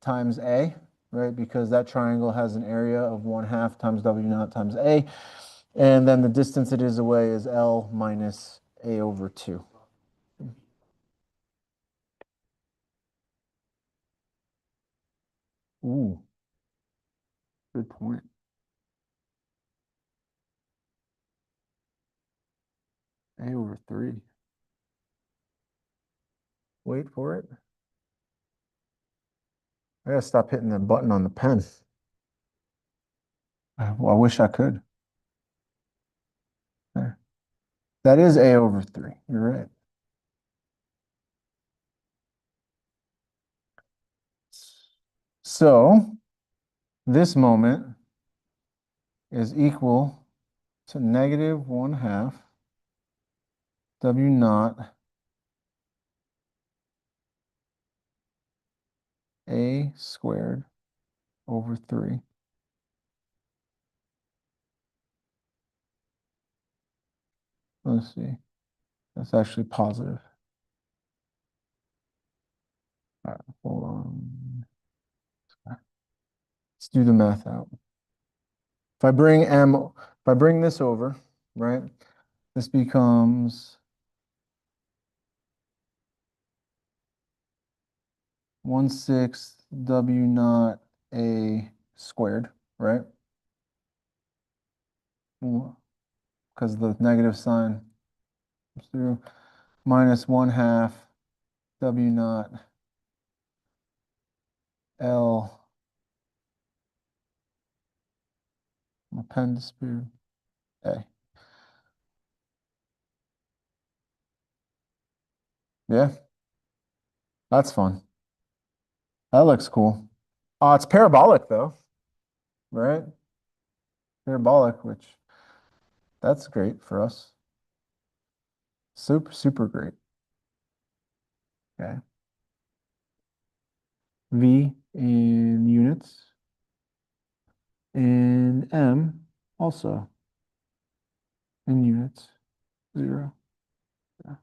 times A, right? Because that triangle has an area of 1/2 times W naught times A. And then the distance it is away is L minus A over 2. Ooh, good point. A over 3. Wait for it. I gotta stop hitting the button on the pen. Well, I wish I could. There. That is A over 3. You're right. So this moment is equal to negative 1/2 W naught A squared over 3. Let's see. That's actually positive. All right, hold on. Let's do the math out. If I bring this over, right, this becomes 1/6 W naught A squared, right? Because the negative sign comes through, minus 1/2 W naught L. My pen disappeared. A. Yeah, that's fun. That looks cool. It's parabolic though, right? Parabolic, which that's great for us. Super, super great. Okay. V in units and M also in units, 0. Yeah.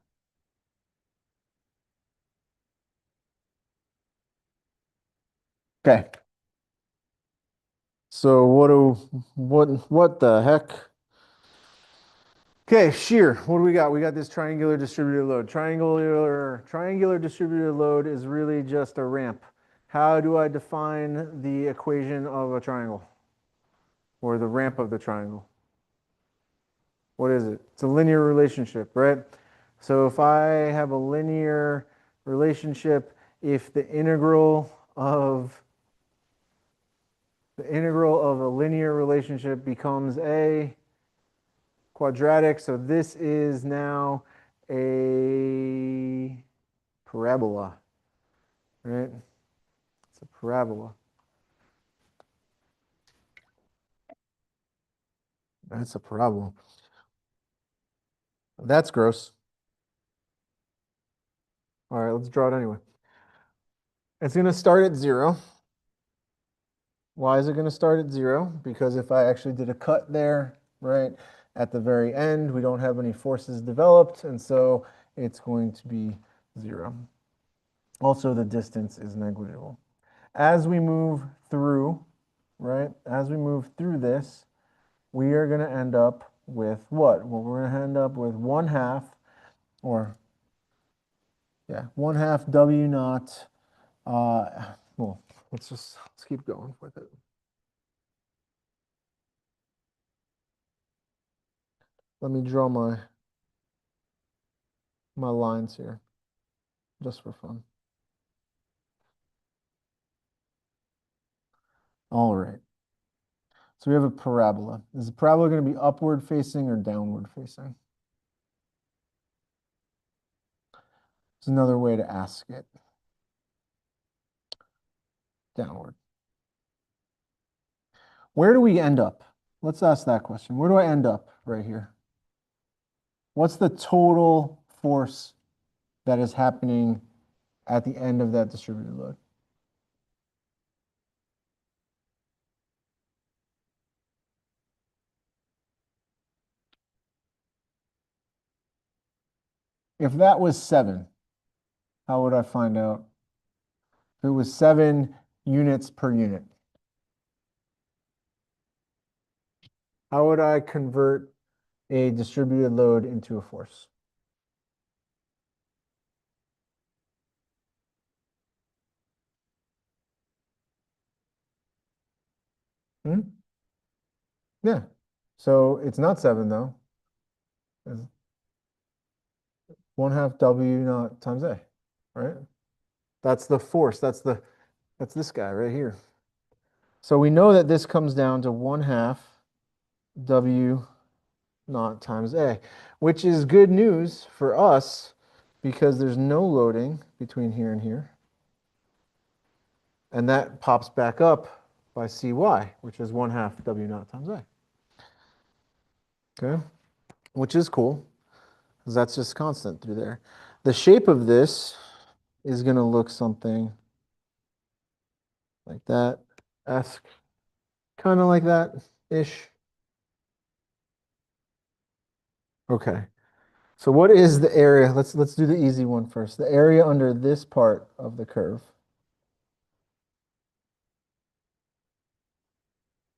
Okay. So what the heck? Okay, shear. What do we got? We got this triangular distributed load. Triangular distributed load is really just a ramp. How do I define the equation of a triangle or the ramp of the triangle? What is it? It's a linear relationship, right? So if I have a linear relationship, if the integral of a linear relationship becomes a quadratic, so this is now a parabola, right? It's a parabola. That's a parabola. That's gross. All right, let's draw it anyway. It's going to start at 0. Why is it going to start at 0? Because if I actually did a cut there, right, at the very end, we don't have any forces developed, and so it's going to be 0. Also, the distance is negligible. As we move through, right, as we move through this, we are going to end up with what? Well, we're going to end up with 1/2, or, yeah, 1/2 W naught. Well, let's keep going with it. Let me draw my lines here, just for fun. All right. So we have a parabola. Is the parabola going to be upward facing or downward facing? It's another way to ask it. Downward. Where do we end up? Let's ask that question. Where do I end up right here? What's the total force that is happening at the end of that distributed load? If that was 7, how would I find out? If it was 7 units per unit, how would I convert a distributed load into a force? Hmm? Yeah. So it's not 7 though. It's 1/2 W naught times A, right? That's the force. That's this guy right here. So we know that this comes down to 1/2 W naught times A, which is good news for us because there's no loading between here and here. And that pops back up by Cy, which is 1/2 W naught times A. Okay, which is cool. because that's just constant through there. The shape of this is going to look something like that, esque, kind of like that ish. Okay. So what is the area? Let's do the easy one first. The area under this part of the curve.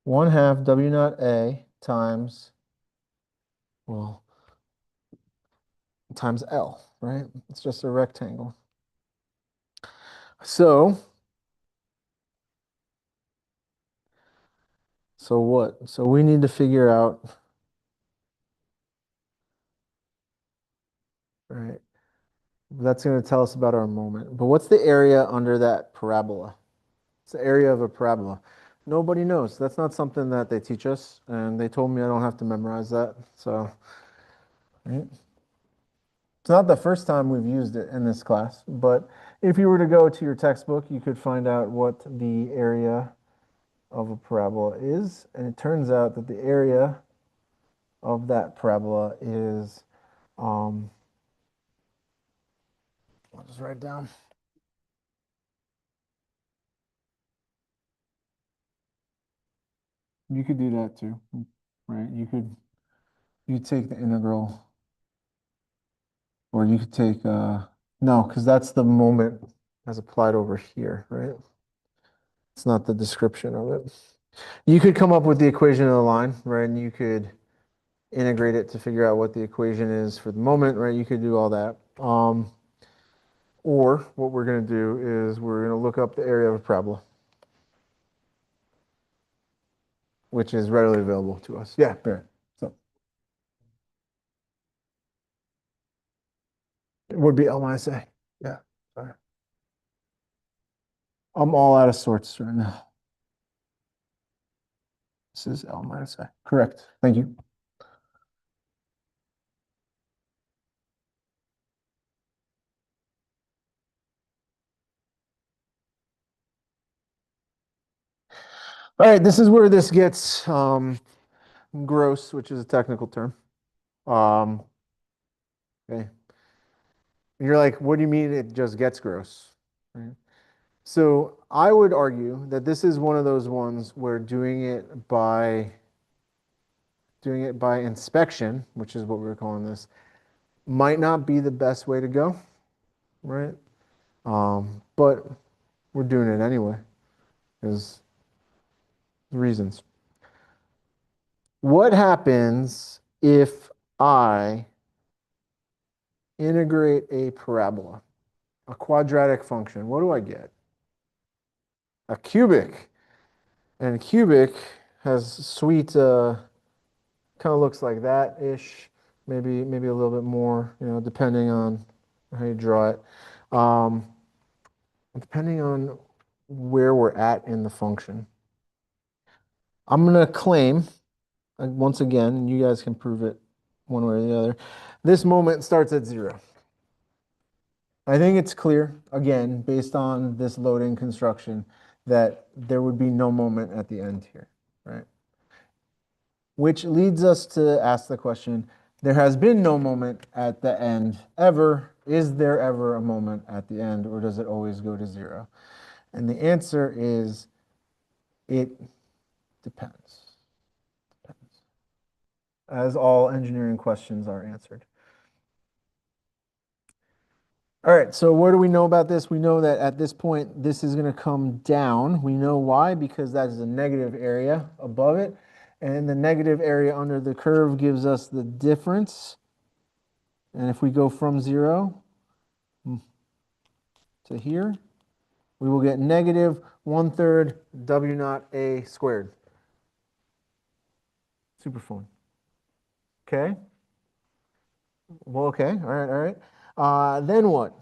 1/2 W naught A times, well, times L, right? It's just a rectangle. So, so what? So we need to figure out, right? That's going to tell us about our moment. But what's the area under that parabola? It's the area of a parabola. Nobody knows. That's not something that they teach us, and they told me I don't have to memorize that. So, right? It's not the first time we've used it in this class, but if you were to go to your textbook, you could find out what the area of a parabola is, and it turns out that the area of that parabola is, I'll just write it down. You could do that too, right? You take the integral, or you could take, no, because that's the moment as applied over here, right? It's not the description of it. You could come up with the equation of the line, right? And you could integrate it to figure out what the equation is for the moment, right? You could do all that. Or what we're going to do is we're going to look up the area of a parabola, which is readily available to us. Yeah, Barrett. So it would be L minus A. Yeah, sorry. I'm all out of sorts right now. This is L minus A. Correct. Thank you. All right, this is where this gets gross, which is a technical term. Um, okay. And you're like, what do you mean it just gets gross? Right? So I would argue that this is one of those ones where doing it by inspection, which is what we're calling this, might not be the best way to go, right? But we're doing it anyway, because reasons. What happens if I integrate a parabola, a quadratic function? What do I get? A cubic. And a cubic has sweet, kind of looks like that ish, maybe a little bit more, depending on how you draw it. Um, depending on where we're at in the function. I'm going to claim, once again, and you guys can prove it one way or the other, this moment starts at 0. I think it's clear, again, based on this loading construction, that there would be no moment at the end here, right? Which leads us to ask the question, there has been no moment at the end ever. Is there ever a moment at the end, or does it always go to 0? And the answer is, it depends. As all engineering questions are answered. All right, so what do we know about this? We know that at this point, this is going to come down. We know why, because that is a negative area above it. And the negative area under the curve gives us the difference. And if we go from 0 to here, we will get negative 1/3 W naught A squared. Super fun. Okay? Well, okay. All right, all right. Then what?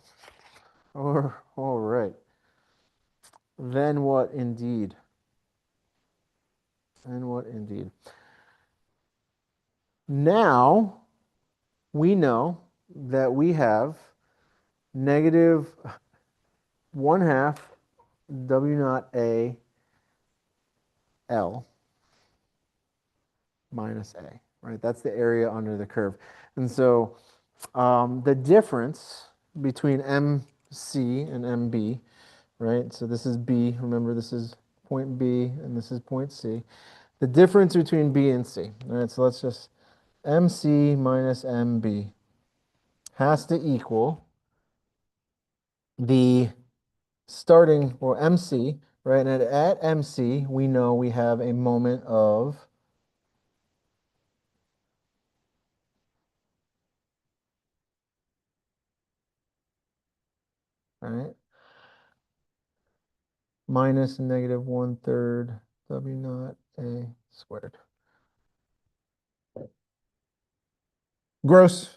All right. Then what indeed? Then what indeed? Now we know that we have negative 1/2 W naught A L minus A, right? That's the area under the curve. And so The difference between MC and MB, right? So this is B. Remember, this is point B and this is point C. The difference between B and C. All right, so let's just MC minus MB has to equal the starting or MC, right? And at MC, we know we have a moment of right minus negative 1/3 W naught A squared. Gross.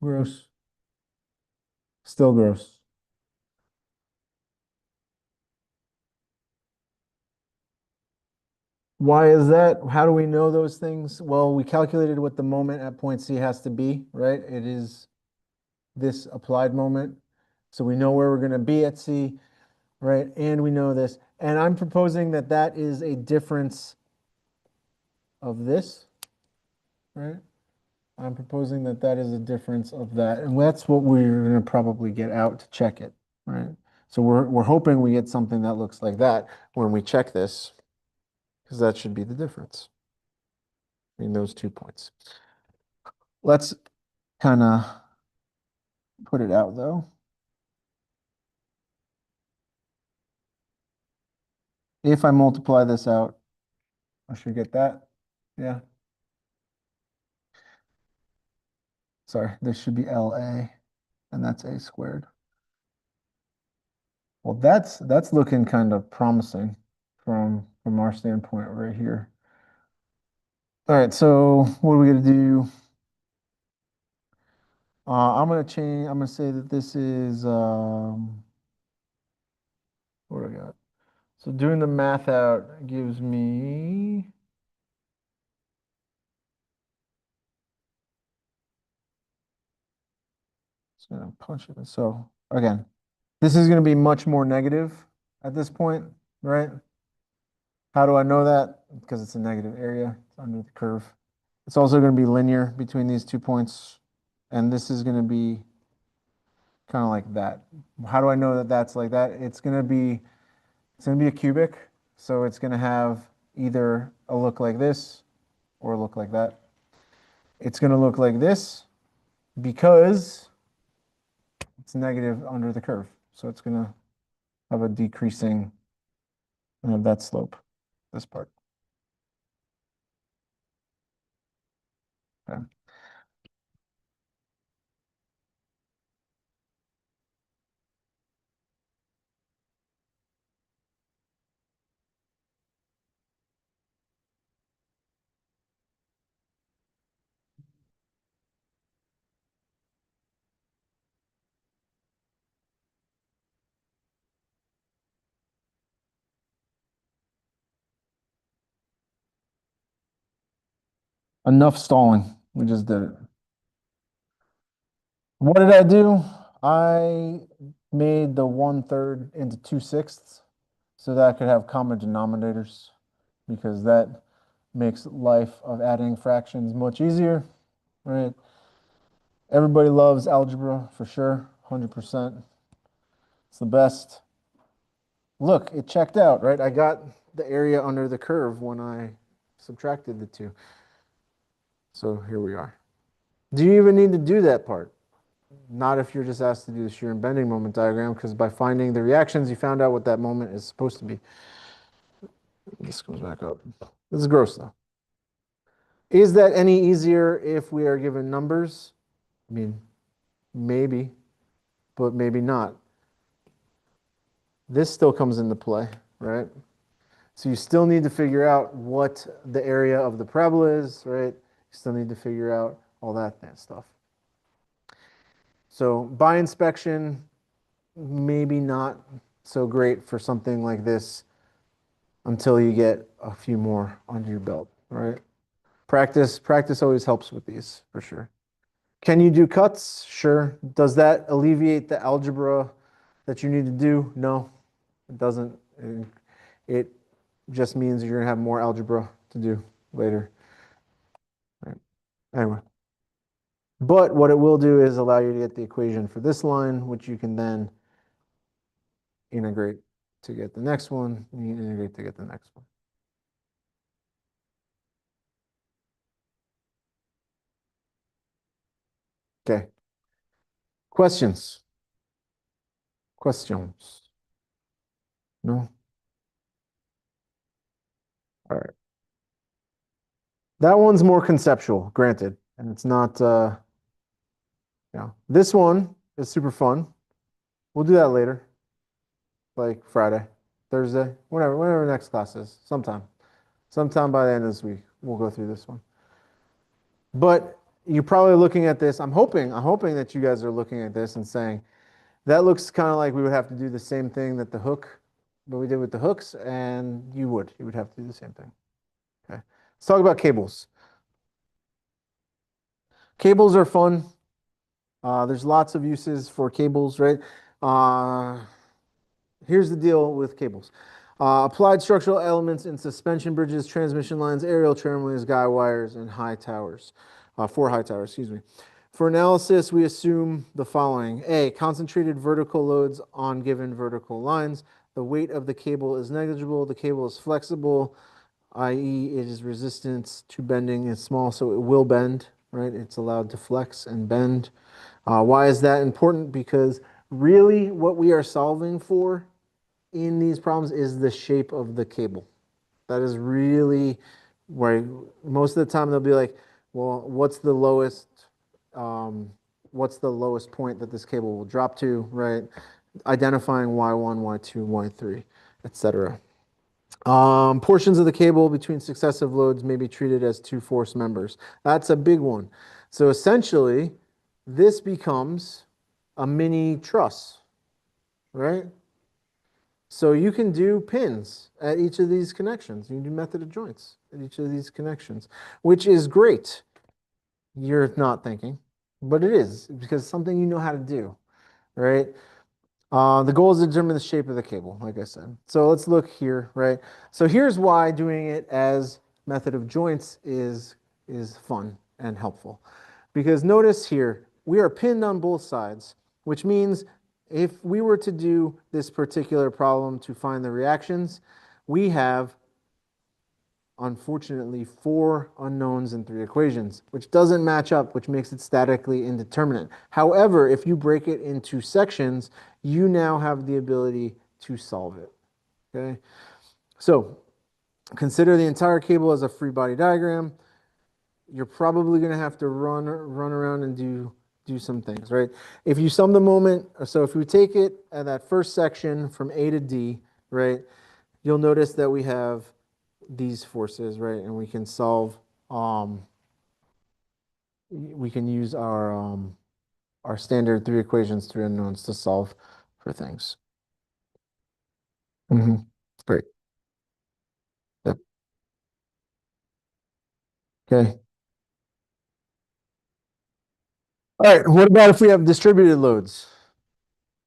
Gross. Still gross. Why is that? How do we know those things? Well, we calculated what the moment at point C has to be, right? It is this applied moment. So we know where we're going to be at C, right? And we know this. And I'm proposing that that is a difference of this, right? I'm proposing that that is a difference of that. And that's what we're going to probably get out to check it, right? So we're hoping we get something that looks like that when we check this, because that should be the difference between those 2 points. Let's kind of put it out though. If I multiply this out, I should get that. Yeah. Sorry, this should be LA, and that's A squared. Well, that's looking kind of promising from our standpoint right here. All right, so what are we gonna do? I'm gonna change. I'm gonna say that this is what do I got? So doing the math out gives me just gonna punch it. So again, this is gonna be much more negative at this point, right? How do I know that? Because it's a negative area under the curve. It's also going to be linear between these 2 points, and this is going to be kind of like that. How do I know that that's like that? It's going to be a cubic, so it's going to have either a look like this or a look like that. It's going to look like this because it's negative under the curve. So it's going to have a decreasing of that slope, this part. Okay. Enough stalling. We just did it. What did I do? I made the 1/3 into 2/6 so that I could have common denominators because that makes life of adding fractions much easier, right? Everybody loves algebra for sure, 100%. It's the best. Look, it checked out, right? I got the area under the curve when I subtracted the two. So here we are. Do you even need to do that part? Not if you're just asked to do the shear and bending moment diagram, because by finding the reactions, you found out what that moment is supposed to be. This comes back up. This is gross, though. Is that any easier if we are given numbers? I mean, maybe, but maybe not. This still comes into play, right? So you still need to figure out what the area of the parabola is, right? You still need to figure out all that stuff. So by inspection, maybe not so great for something like this until you get a few more under your belt, right? Practice always helps with these for sure. Can you do cuts? Sure. Does that alleviate the algebra that you need to do? No, it doesn't. It just means you're gonna have more algebra to do later. Right. Anyway. But what it will do is allow you to get the equation for this line, which you can then integrate to get the next one. You can integrate to get the next one. Okay. Questions? Questions? No? All right. That one's more conceptual, granted, and it's not, yeah. This one is super fun. We'll do that later, like Friday, Thursday, whenever next class is, sometime by the end of this week, we'll go through this one. But you're probably looking at this. I'm hoping that you guys are looking at this and saying, that looks kind of like we would have to do the same thing that we did with the hooks, and you would have to do the same thing. Okay. Let's talk about cables. Cables are fun. There's lots of uses for cables, right? Uh, Here's the deal with cables. Applied structural elements in suspension bridges, transmission lines, aerial tramways, guy wires, and high towers. For high towers, excuse me. For analysis, we assume the following. A, concentrated vertical loads on given vertical lines. The weight of the cable is negligible. The cable is flexible, i.e. it is resistant to bending. It's small, so it will bend, right? It's allowed to flex and bend. Why is that important? Because really what we are solving for in these problems is the shape of the cable. That is really where most of the time they'll be like, well, what's the lowest point that this cable will drop to, right? Identifying Y1, Y2, Y3, etc. Portions of the cable between successive loads may be treated as two force members. That's a big one. So essentially, this becomes a mini truss, right? So you can do pins at each of these connections. You can do method of joints at each of these connections, which is great. You're not thinking, but it is because it's something you know how to do, right? The goal is to determine the shape of the cable, like I said. So let's look here, right? So here's why doing it as method of joints is fun and helpful. Because notice here, we are pinned on both sides, which means if we were to do this particular problem to find the reactions, we have, unfortunately, 4 unknowns and 3 equations, which doesn't match up, which makes it statically indeterminate. However, if you break it into sections, you now have the ability to solve it. Okay, so consider the entire cable as a free body diagram. You're probably going to have to run around and do some things, right? If you sum the moment, so if we take it at that first section from A to D, right, you'll notice that we have these forces, right? And we can solve, we can use our standard 3 equations, 3 unknowns to solve for things. Great. Yep. Okay. All right. What about if we have distributed loads?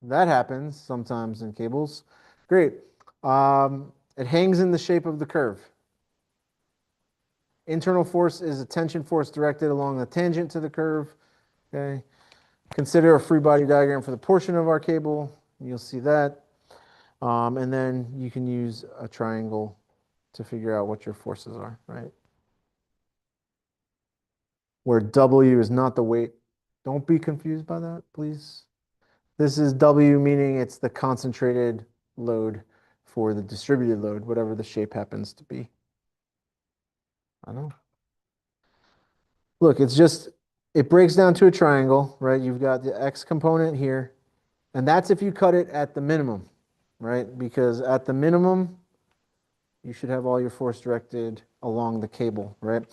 That happens sometimes in cables. Great. It hangs in the shape of the curve. Internal force is a tension force directed along the tangent to the curve. Okay. Consider a free body diagram for the portion of our cable. You'll see that. And then you can use a triangle to figure out what your forces are, right? Where W is not the weight. Don't be confused by that, please. This is W, meaning it's the concentrated load for the distributed load, whatever the shape happens to be. I know. Look, it breaks down to a triangle, right? You've got the X component here, and that's if you cut it at the minimum, right? Because at the minimum, you should have all your force directed along the cable, right?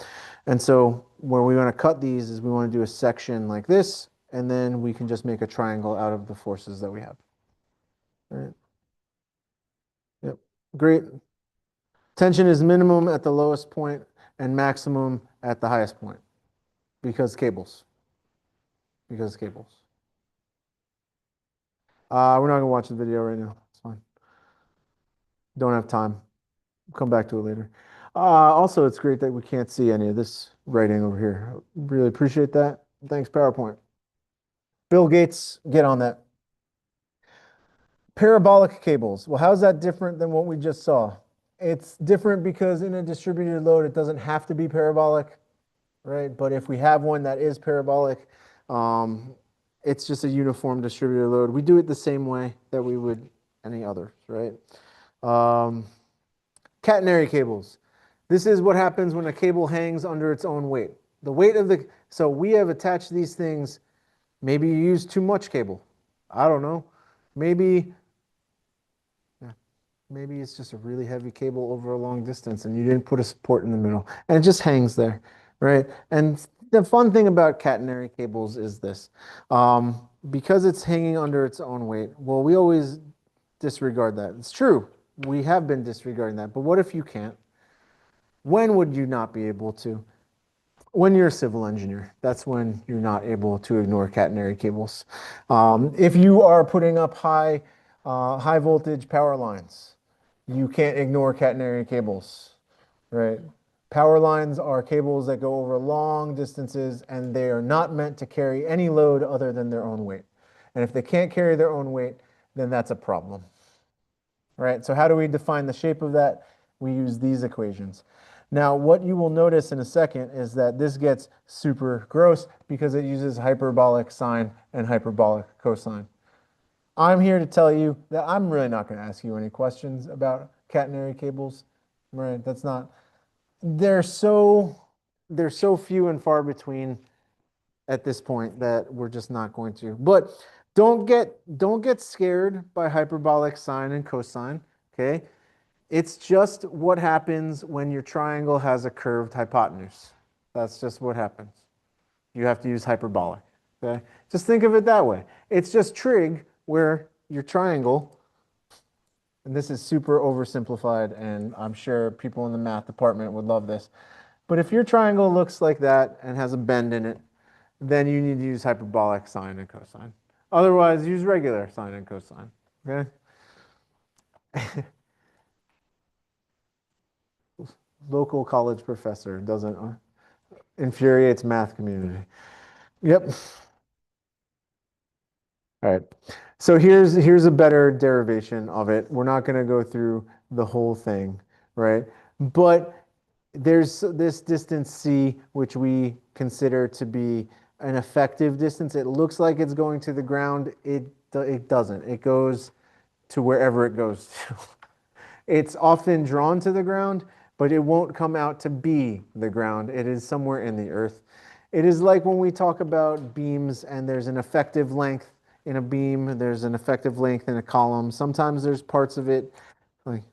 And so where we want to cut these is we want to do a section like this, and then we can just make a triangle out of the forces that we have. All right. Yep. Great. Tension is minimum at the lowest point and maximum at the highest point because cables. Because cables. We're not gonna watch the video right now. It's fine. Don't have time. Come back to it later. Also, it's great that we can't see any of this writing over here. Really appreciate that. Thanks, PowerPoint. Bill Gates, get on that. Parabolic cables. Well, how's that different than what we just saw? It's different because in a distributed load, it doesn't have to be parabolic, right? But if we have one that is parabolic, um, it's just a uniform distributed load. We do it the same way that we would any other, right? Um, catenary cables. This is what happens when a cable hangs under its own weight. The weight of the, so we have attached these things. Maybe you use too much cable. I don't know. Maybe Maybe it's just a really heavy cable over a long distance and you didn't put a support in the middle and it just hangs there, right? And the fun thing about catenary cables is this, because it's hanging under its own weight, well, we always disregard that. It's true. We have been disregarding that, but what if you can't? When would you not be able to? When you're a civil engineer, that's when you're not able to ignore catenary cables. If you are putting up high voltage power lines, you can't ignore catenary cables, right? Power lines are cables that go over long distances and they are not meant to carry any load other than their own weight. And if they can't carry their own weight, then that's a problem, right? So how do we define the shape of that? We use these equations. Now, what you will notice in a second is that this gets super gross because it uses hyperbolic sine and hyperbolic cosine. I'm here to tell you that I'm really not going to ask you any questions about catenary cables, right? That's not, they're so, they're so few and far between at this point that we're just not going to. But don't get scared by hyperbolic sine and cosine, okay? It's just what happens when your triangle has a curved hypotenuse. That's just what happens. You have to use hyperbolic, okay? Just think of it that way. It's just trig where your triangle, and this is super oversimplified, and I'm sure people in the math department would love this. But if your triangle looks like that and has a bend in it, then you need to use hyperbolic sine and cosine. Otherwise, use regular sine and cosine, okay? Local college professor doesn't infuriates math community. Yep. All right. So here's a better derivation of it. We're not going to go through the whole thing, right? But there's this distance c, which we consider to be an effective distance. It looks like it's going to the ground. It doesn't. It goes to wherever it goes to. It's often drawn to the ground, but it won't come out to be the ground. It is somewhere in the earth. It is like when we talk about beams and there's an effective length in a beam, there's an effective length in a column. Sometimes there's parts of it like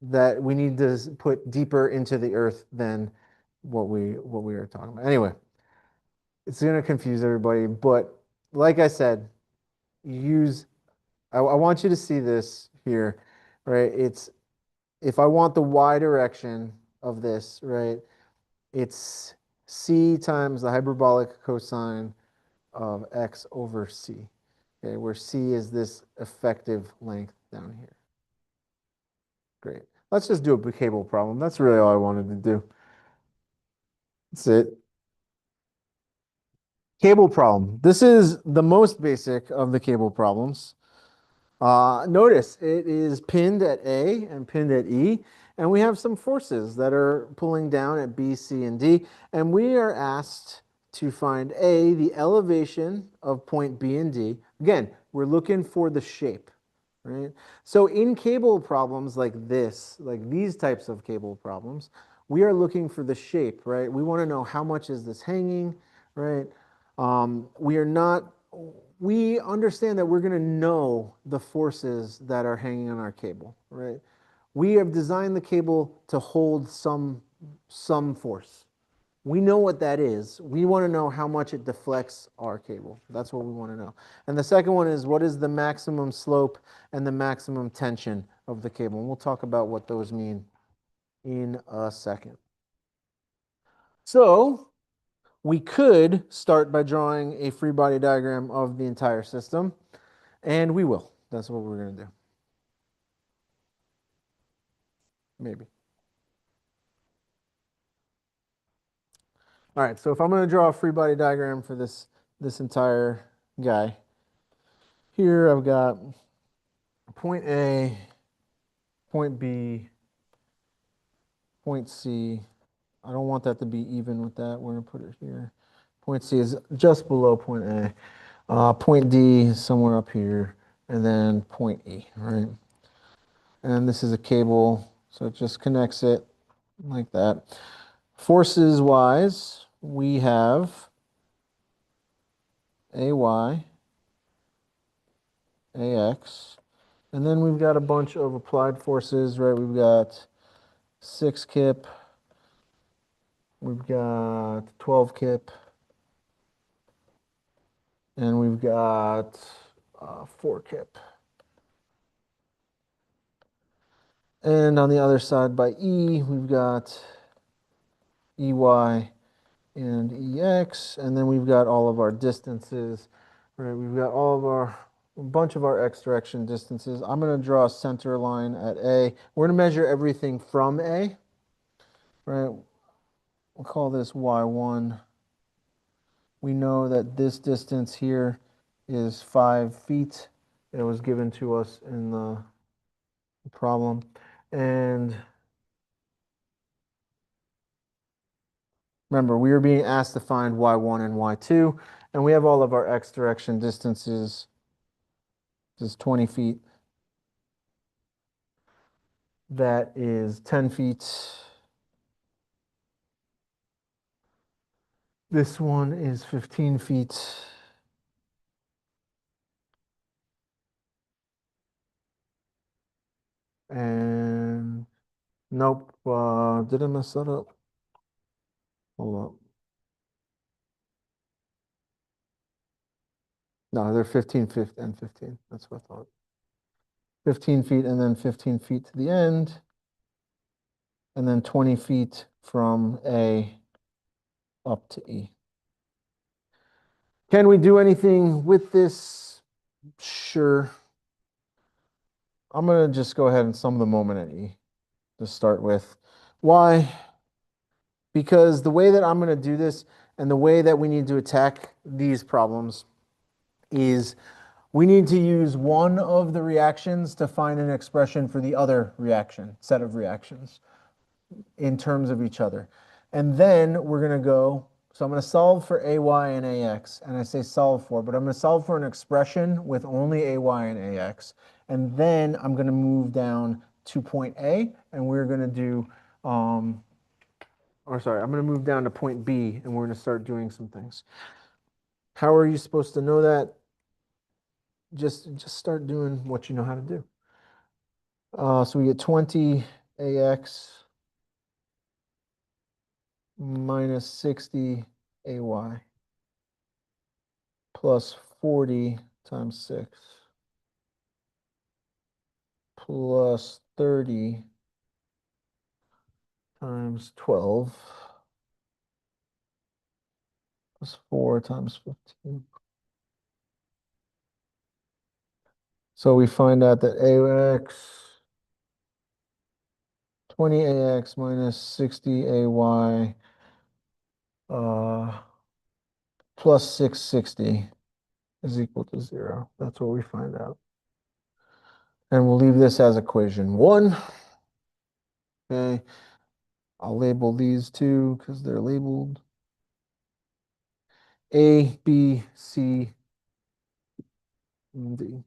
that we need to put deeper into the earth than what we are talking about. Anyway, it's going to confuse everybody, but like I said, use I want you to see this here, right? It's if I want the y direction of this, right, it's c times the hyperbolic cosine of x over c, okay, where c is this effective length down here. Great. Let's just do a cable problem. That's really all I wanted to do. That's it. Cable problem. This is the most basic of the cable problems. Notice it is pinned at A and pinned at E, and we have some forces that are pulling down at B, C, and D, and we are asked to find A, the elevation of point B and D. Again, we're looking for the shape, right? So in cable problems like this, like these types of cable problems, we are looking for the shape, right? We want to know how much is this hanging, right? We are not we understand that we're going to know the forces that are hanging on our cable, right? We have designed the cable to hold some force. We know what that is. We want to know how much it deflects our cable. That's what we want to know. And the second one is what is the maximum slope and the maximum tension of the cable. And we'll talk about what those mean in a second. So we could start by drawing a free body diagram of the entire system. And we will. That's what we're going to do. Maybe. All right, so if I'm going to draw a free body diagram for this entire guy, here I've got point A, point B, point C. I don't want that to be even with that. We're going to put it here. Point C is just below point A. Point D is somewhere up here, and then point E, right? And this is a cable, so it just connects it like that. Forces wise, we have AY, AX, and then we've got a bunch of applied forces, right? We've got 6 kip, we've got 12 kip, and we've got 4 kip. And on the other side by E, we've got EY and EX, and then we've got all of our distances, right? We've got all of our, a bunch of our X direction distances. I'm going to draw a center line at A. We're going to measure everything from A, right? We'll call this Y1. We know that this distance here is 5 feet. It was given to us in the problem. And remember, we were being asked to find Y1 and Y2, and we have all of our X direction distances. This is 20 feet. That is 10 feet. This one is 15 feet. And nope, did I mess that up? Hold up. No, they're 15 feet and 15. That's what I thought. 15 feet and then 15 feet to the end. And then 20 feet from A up to E. Can we do anything with this? Sure. I'm going to just go ahead and sum the moment at E to start with. Why? Because the way that I'm going to do this and the way that we need to attack these problems is we need to use one of the reactions to find an expression for the other reaction, set of reactions in terms of each other. And then we're going to go, so I'm going to solve for AY and AX. And I say solve for, but I'm going to solve for an expression with only AY and AX. And then I'm going to move down to point A, and we're going to do, I'm going to move down to point B, and we're going to start doing some things. How are you supposed to know that? Just start doing what you know how to do. So we get 20 AX minus 60 AY plus 40 times 6 plus 30 times 12 plus 4 times 15. So we find out that AX, 20 AX minus 60 AY plus 660 is equal to 0. That's what we find out. And we'll leave this as equation 1. Okay. I'll label these two because they're labeled A, B, C, and D.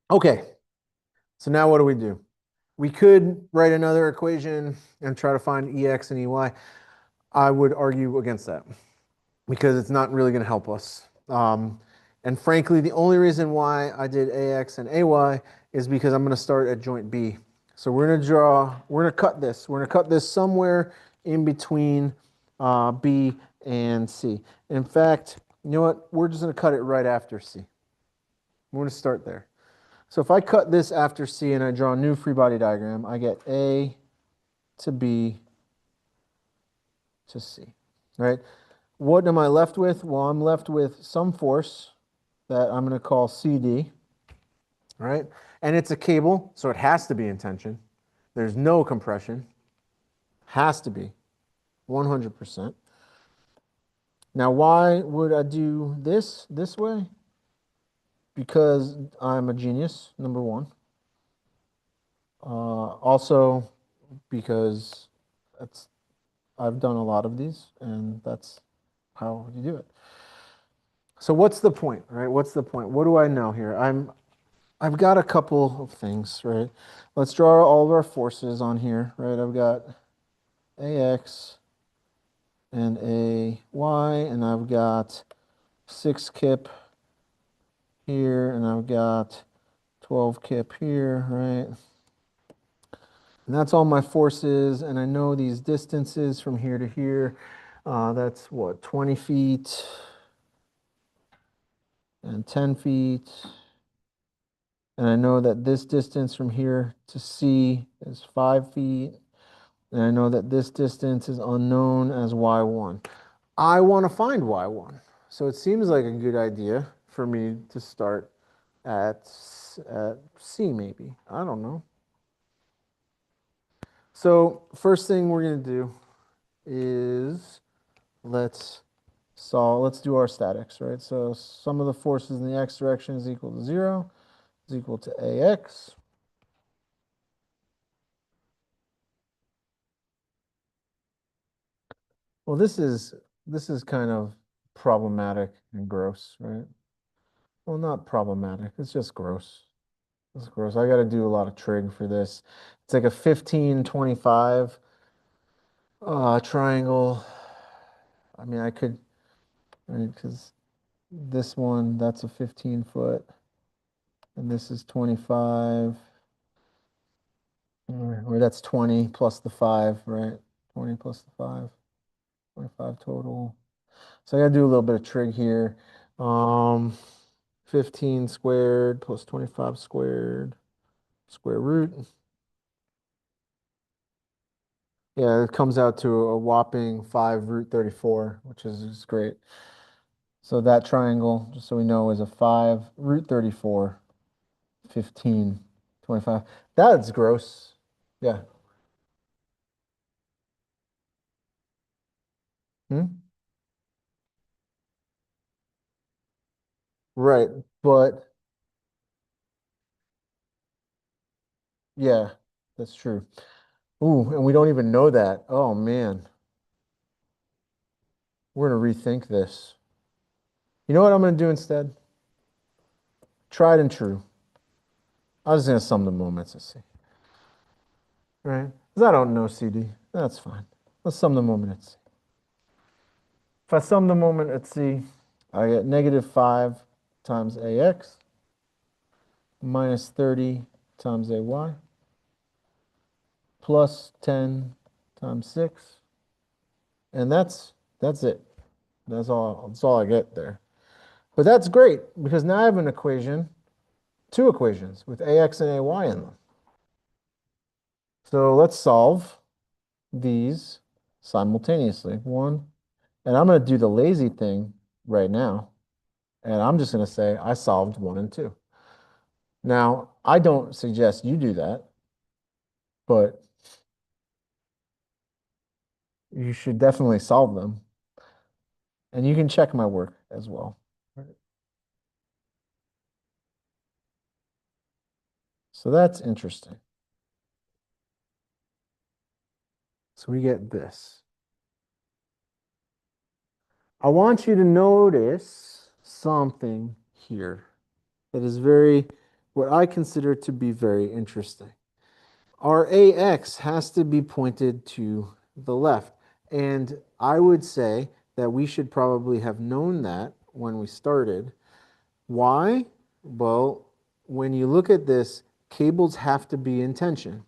Okay, so now what do we do? We could write another equation and try to find EX and EY. I would argue against that because it's not really going to help us. And frankly, the only reason why I did AX and AY is because I'm going to start at joint B. So we're going to cut this. We're going to cut this somewhere in between B and C. In fact, you know what? We're just going to cut it right after C. We're going to start there. So if I cut this after C and I draw a new free body diagram, I get A to B to C, right? What am I left with? Well, I'm left with some force that I'm going to call CD. right? And it's a cable, so it has to be in tension. There's no compression. Has to be 100%. Now, why would I do this way? Because I'm a genius, number one. Also, because that's I've done a lot of these, and that's how you do it. So what's the point, right? What's the point? What do I know here? I've got a couple of things, right? Let's draw all of our forces on here, right? I've got AX and AY, and I've got 6 kip here, and I've got 12 kip here, right? And that's all my forces, and I know these distances from here to here. That's what, 20 feet and 10 feet. And I know that this distance from here to C is 5 feet. And I know that this distance is unknown as y1. I want to find y1. So it seems like a good idea for me to start at C maybe. I don't know. So first thing we're going to do is let's do our statics, right? So sum of the forces in the x direction is equal to 0, is equal to ax. Well, this is kind of problematic and gross, right? Well, not problematic. It's just gross. It's gross. I got to do a lot of trig for this. It's like a 15-25 triangle. I mean, I could, right, because this one, that's a 15 foot, and this is 25, or that's 20 plus the 5, right? 20 plus the 5, 25 total. So I got to do a little bit of trig here. Um, 15 squared plus 25 squared, square root. Yeah, it comes out to a whopping 5 root 34, which is great. So that triangle, just so we know, is a 5 root 34, 15, 25. That's gross. Yeah. Hmm? Right. But yeah, that's true. Ooh, and we don't even know that. Oh man, we're gonna rethink this. You know what I'm gonna do instead? Tried and true. I was just gonna sum the moments and see. Right? Because I don't know CD. That's fine. Let's sum the moment at C. If I sum the moment at C, I get negative 5 times AX minus 30 times AY plus 10 times 6. And that's it. That's all I get there. But that's great because now I have an equation, two equations with AX and AY in them. So let's solve these simultaneously. One, and I'm going to do the lazy thing right now. And I'm just going to say I solved 1 and 2. Now, I don't suggest you do that, but you should definitely solve them. And you can check my work as well. Right. So that's interesting. So we get this. I want you to notice something here that is what I consider to be very interesting. Our AX has to be pointed to the left. And I would say that we should probably have known that when we started. Why? Well, when you look at this, cables have to be in tension.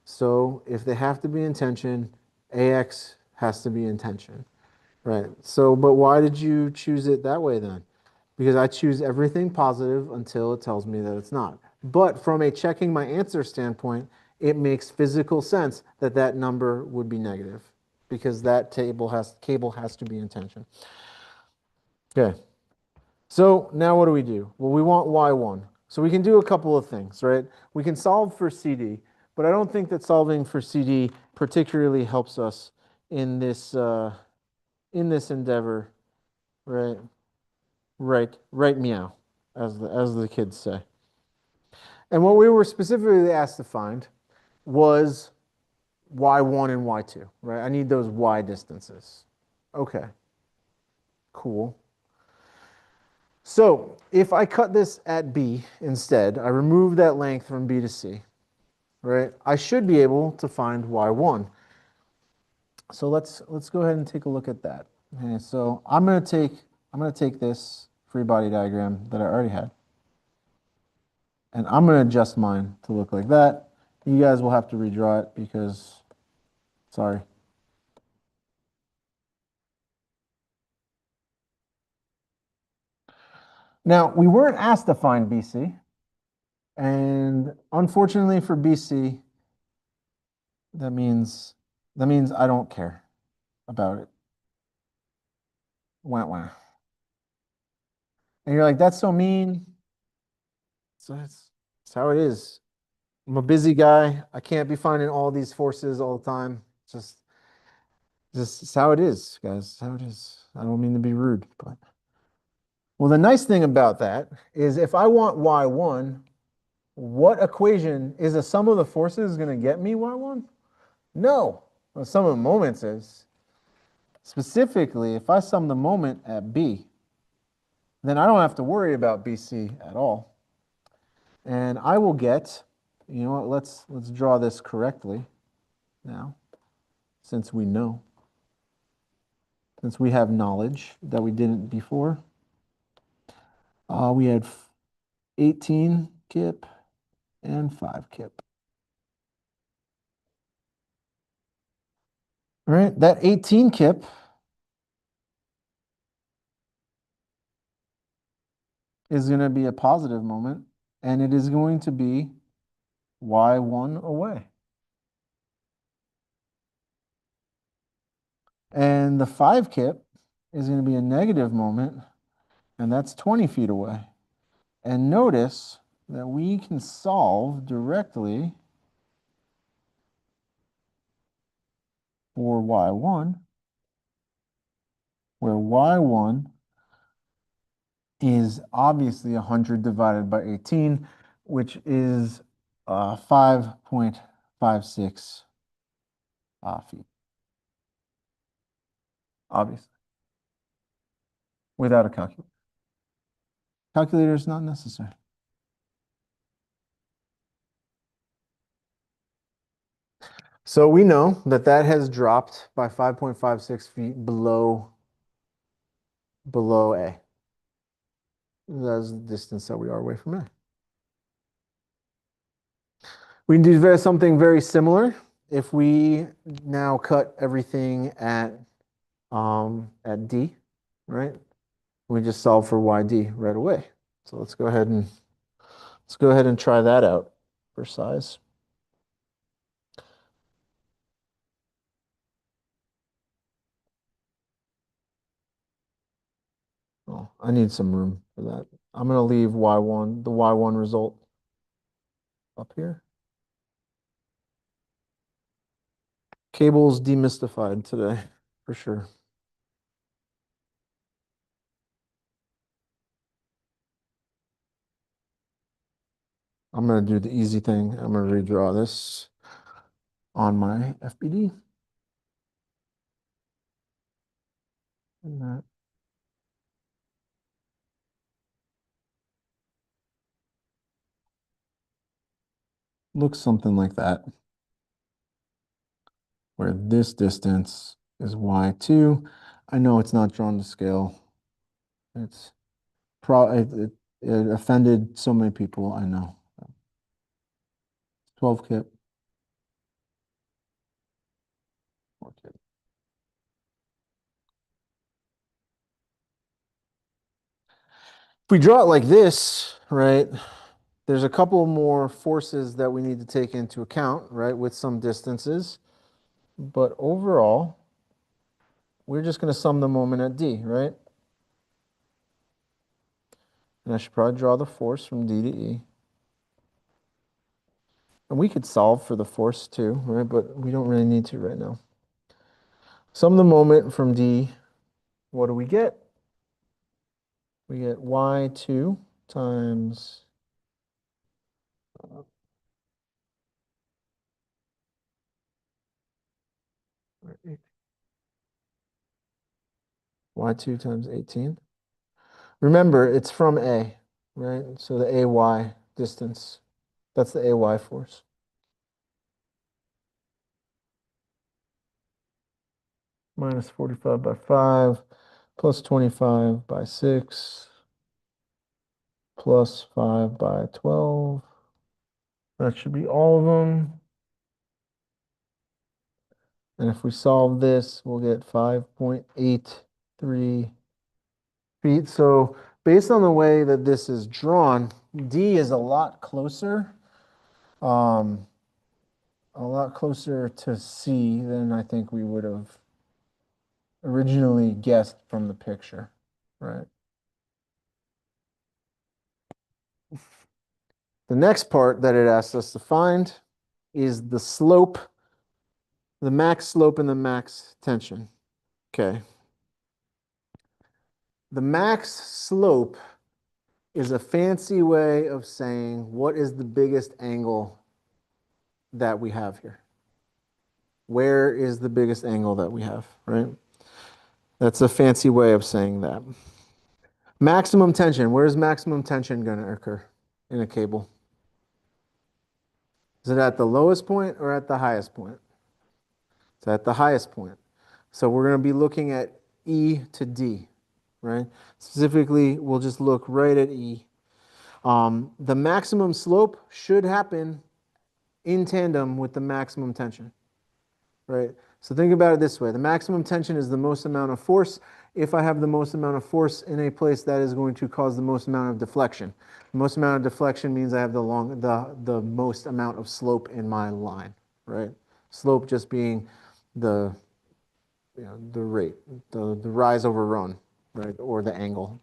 So if they have to be in tension, AX has to be in tension. Right. So, but why did you choose it that way then? Because I choose everything positive until it tells me that it's not. But from a checking my answer standpoint, it makes physical sense that that number would be negative because that cable has to be in tension. Okay. So now what do we do? Well, we want y1. So we can do a couple of things, right? We can solve for CD, but I don't think that solving for CD particularly helps us in this endeavor, right? Right, meow, as the kids say. And what we were specifically asked to find was y1 and y2, right? I need those y distances. Okay, cool. So if I cut this at B instead, I remove that length from B to C, right? I should be able to find y1. So let's go ahead and take a look at that. Okay, so I'm gonna take this free body diagram that I already had, and I'm gonna adjust mine to look like that. You guys will have to redraw it because, sorry. Now, we weren't asked to find BC, and unfortunately for BC, that means that means I don't care about it. Wah, wah. And you're like, that's so mean. So it's how it is. I'm a busy guy. I can't be finding all these forces all the time. Just it's how it is, guys. It's how it is. I don't mean to be rude, but well, the nice thing about that is if I want y1, what equation is a sum of the forces going to get me y1? No. Well, sum of the moments is. Specifically, if I sum the moment at B, then I don't have to worry about BC at all. And I will get, you know what, let's draw this correctly now, since we know, since we have knowledge that we didn't before. We had 18 kip and 5 kip. All right, that 18 kip is going to be a positive moment, and it is going to be y1 away. And the 5 kip is going to be a negative moment, and that's 20 feet away. And notice that we can solve directly for y1, where y1 is obviously 100 divided by 18, which is 5.56 feet, obviously, without a calculator. Calculator is not necessary. So we know that that has dropped by 5.56 feet below A. That's the distance that we are away from A. We can do something very similar if we now cut everything at D, right? We just solve for YD right away. So let's go ahead and try that out for size. Oh, I need some room for that. I'm going to leave Y1, the Y1 result up here. Cables demystified today, for sure. I'm going to do the easy thing. I'm going to redraw this on my FBD. And that looks something like that, where this distance is Y2. I know it's not drawn to scale. It's it offended so many people, I know. 12 kip. 4 kip. If we draw it like this, right, there's a couple more forces that we need to take into account, right, with some distances. But overall, we're just going to sum the moment at D, right? And I should probably draw the force from D to E. And we could solve for the force too, right? But we don't really need to right now. Sum the moment from D. What do we get? We get y2 times y2 times 18. Remember, it's from A, right? So the AY distance, that's the AY force. Minus 45 by 5, plus 25 by 6, plus 5 by 12. That should be all of them. And if we solve this, we'll get 5.83 feet. So based on the way that this is drawn, D is um, a lot closer to C than I think we would have originally guessed from the picture, right? The next part that it asks us to find is the slope, the max slope and the max tension. Okay. The max slope is a fancy way of saying what is the biggest angle that we have here. Where is the biggest angle that we have, right? That's a fancy way of saying that. Maximum tension. Where is maximum tension going to occur in a cable? Is it at the lowest point or at the highest point? It's at the highest point. So we're going to be looking at E to D, right? Specifically, we'll just look right at E. The maximum slope should happen in tandem with the maximum tension, right? So think about it this way. The maximum tension is the most amount of force. If I have the most amount of force in a place, that is going to cause the most amount of deflection. The most amount of deflection means I have the most amount of slope in my line, right? Slope just being the the rate, the rise over run, right, or the angle.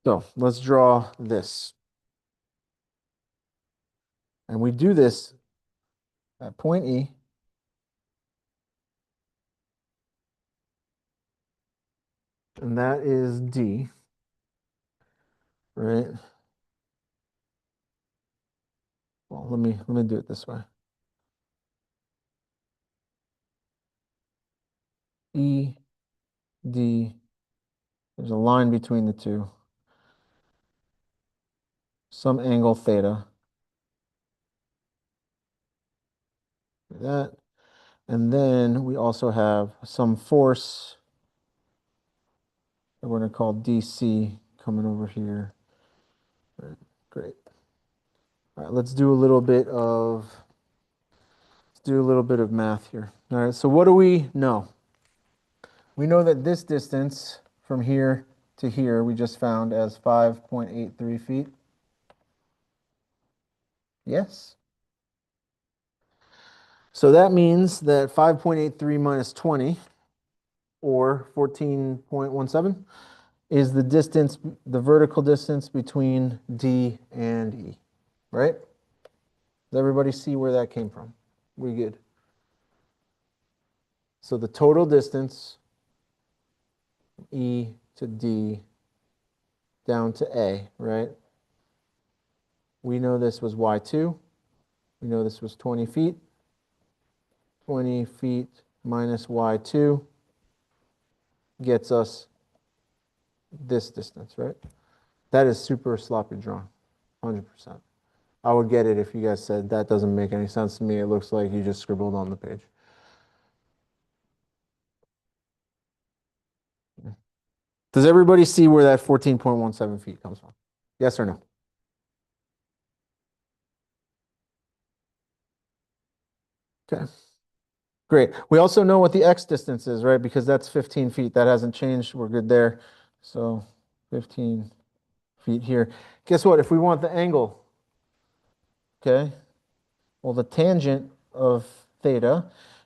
So let's draw this. And we do this at point E. And that is D, right? Well, let me do it this way. E, D, there's a line between the two. Some angle theta. Like that. And then we also have some force that we're going to call DC coming over here. Right. Great. All right, let's do a little bit of math here. All right, so what do we know? We know that this distance from here to here we just found as 5.83 feet. Yes. So that means that 5.83 minus 20, or 14.17, is the distance, the vertical distance between D and E, right? Does everybody see where that came from? We good? So the total distance, E to D down to A, right? We know this was Y2. We know this was 20 feet. 20 feet minus Y2 gets us this distance, right? That is super sloppy drawn, 100%. I would get it if you guys said that doesn't make any sense to me. It looks like you just scribbled on the page. Does everybody see where that 14.17 feet comes from? Yes or no? Okay. Great. We also know what the X distance is, right? Because that's 15 feet. That hasn't changed. We're good there. So 15 feet here. Guess what? If we want the angle, okay, well, the tangent of theta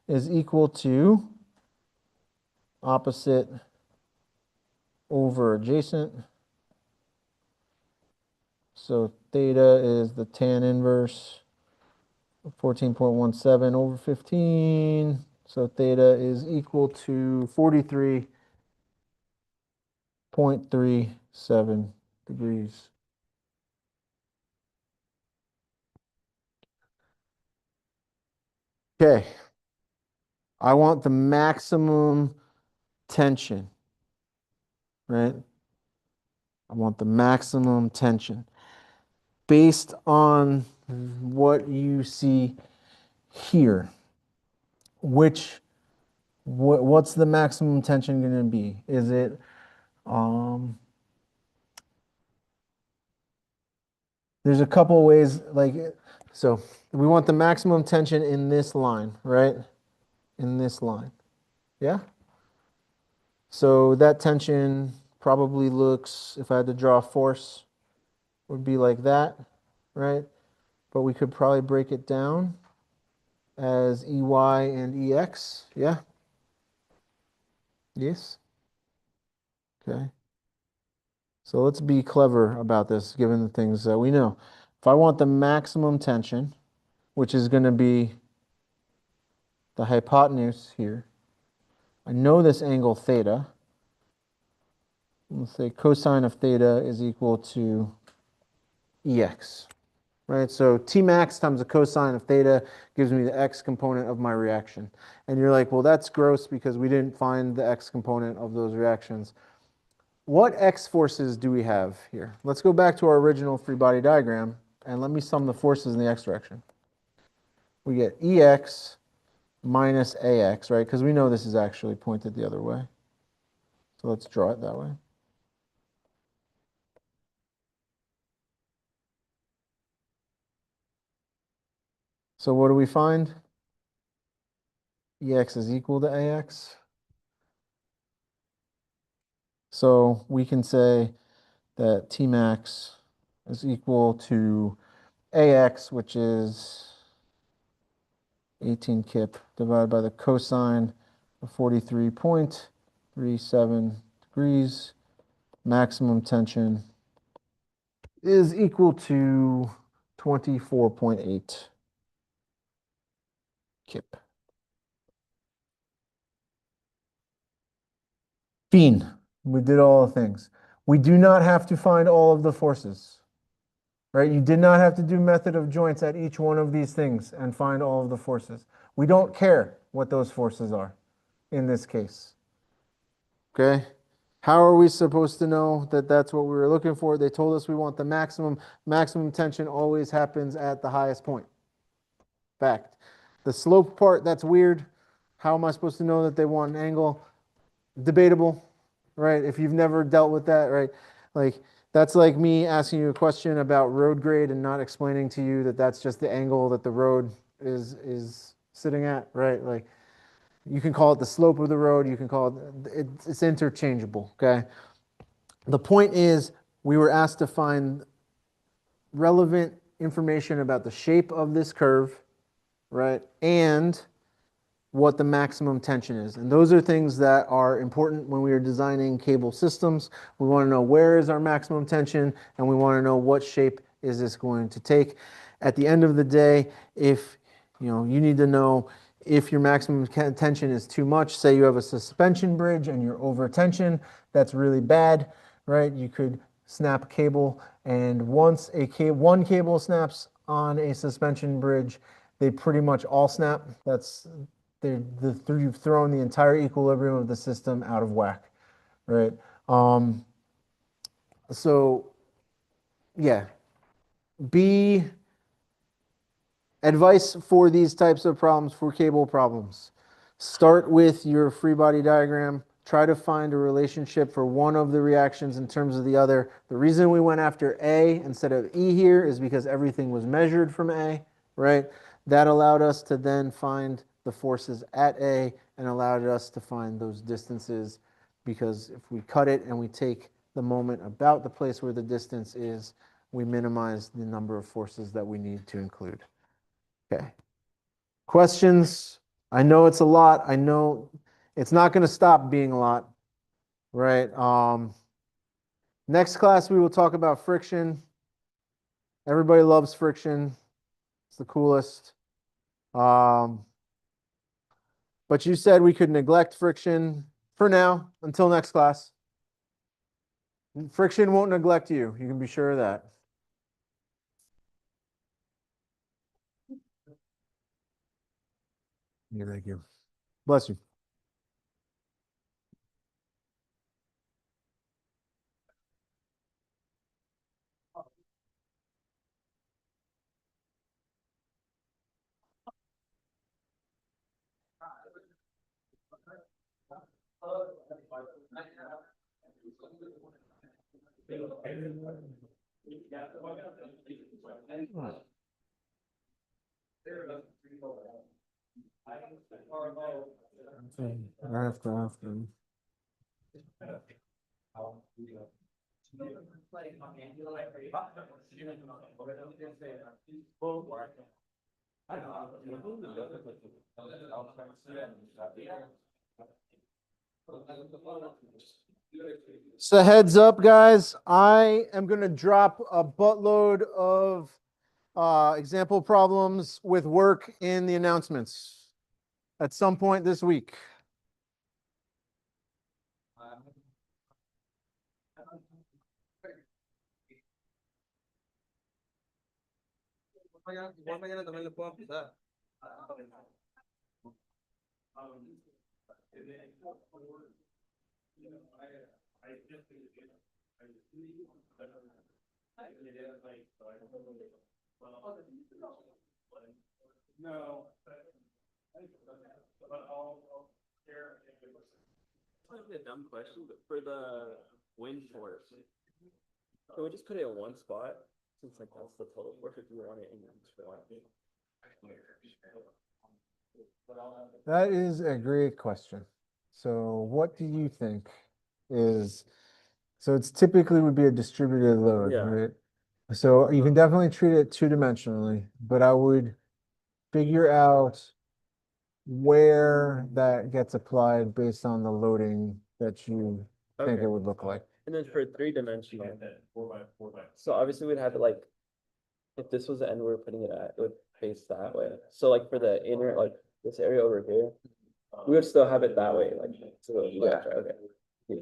is equal to opposite over adjacent. So theta is the tan inverse of 14.17 over 15. So theta is equal to 43.37 degrees. Okay. I want the maximum tension, right? I want the maximum tension based on what you see here. What's the maximum tension going to be? Is it there's a couple ways, like, so we want the maximum tension in this line, right? In this line. Yeah? So that tension probably looks, if I had to draw a force, would be like that, right? But we could probably break it down as EY and EX. Yeah? Yes? Okay. So let's be clever about this, given the things that we know. If I want the maximum tension, which is going to be the hypotenuse here, I know this angle theta. Let's say cosine of theta is equal to EX, right? So T max times the cosine of theta gives me the X component of my reaction. And you're like, well, that's gross because we didn't find the X component of those reactions. What X forces do we have here? Let's go back to our original free body diagram and let me sum the forces in the X direction. We get EX minus AX, right? Because we know this is actually pointed the other way. So let's draw it that way. So what do we find? EX is equal to AX. So we can say that Tmax is equal to AX, which is 18 kip divided by the cosine of 43.37 degrees. Maximum tension is equal to 24.8 kip. Fiend. We did all the things. We do not have to find all of the forces, right? You did not have to do method of joints at each one of these things and find all of the forces. We don't care what those forces are in this case. Okay? How are we supposed to know that that's what we were looking for? They told us we want the maximum. Maximum tension always happens at the highest point. Fact. The slope part, that's weird. How am I supposed to know that they want an angle? Debatable, right? If you've never dealt with that, right? Like, that's like me asking you a question about road grade and not explaining to you that that's just the angle that the road is sitting at, right? Like, you can call it the slope of the road, you can call it's interchangeable, okay? The point is, we were asked to find relevant information about the shape of this curve, right? And what the maximum tension is. And those are things that are important when we are designing cable systems. We want to know where is our maximum tension, and we want to know what shape is this going to take. At the end of the day, if you need to know if your maximum tension is too much, say you have a suspension bridge and you're over tension, that's really bad, right? You could snap a cable, and once one cable snaps on a suspension bridge, they pretty much all snap. You've thrown the entire equilibrium of the system out of whack, right? So yeah, be advice for these types of problems, for cable problems. Start with your free body diagram. Try to find a relationship for one of the reactions in terms of the other. The reason we went after A instead of E here is because everything was measured from A, right? That allowed us to then find the forces at A and allowed us to find those distances, because if we cut it and we take the moment about the place where the distance is, we minimize the number of forces that we need to include. Okay. Questions? I know it's a lot. I know It's not going to stop being a lot, right? Next class, we will talk about friction. Everybody loves friction. It's the coolest. Um, but you said we could neglect friction for now until next class. Friction won't neglect you. You can be sure of that. Yeah, thank you. Bless you. After. So heads up, guys, I am going to drop a buttload of example problems with work in the announcements at some point this week. Mañana también lo puedo empezar. No. Might be a dumb question, but for the wind force, can we just put it in one spot? Since like that's the total force, if you want it in each one. That is a great question. So what do you think is, so it's typically would be a distributed load, Yeah. right? So you can definitely treat it two-dimensionally, but I would figure out where that gets applied based on the loading that you think Okay. it would look like. And then for three-dimensional, so obviously we'd have it like, if this was the end we were putting it at, it would face that way. So like for the inner, like this area over here, we would still have it that way, like, so yeah, okay. Yeah.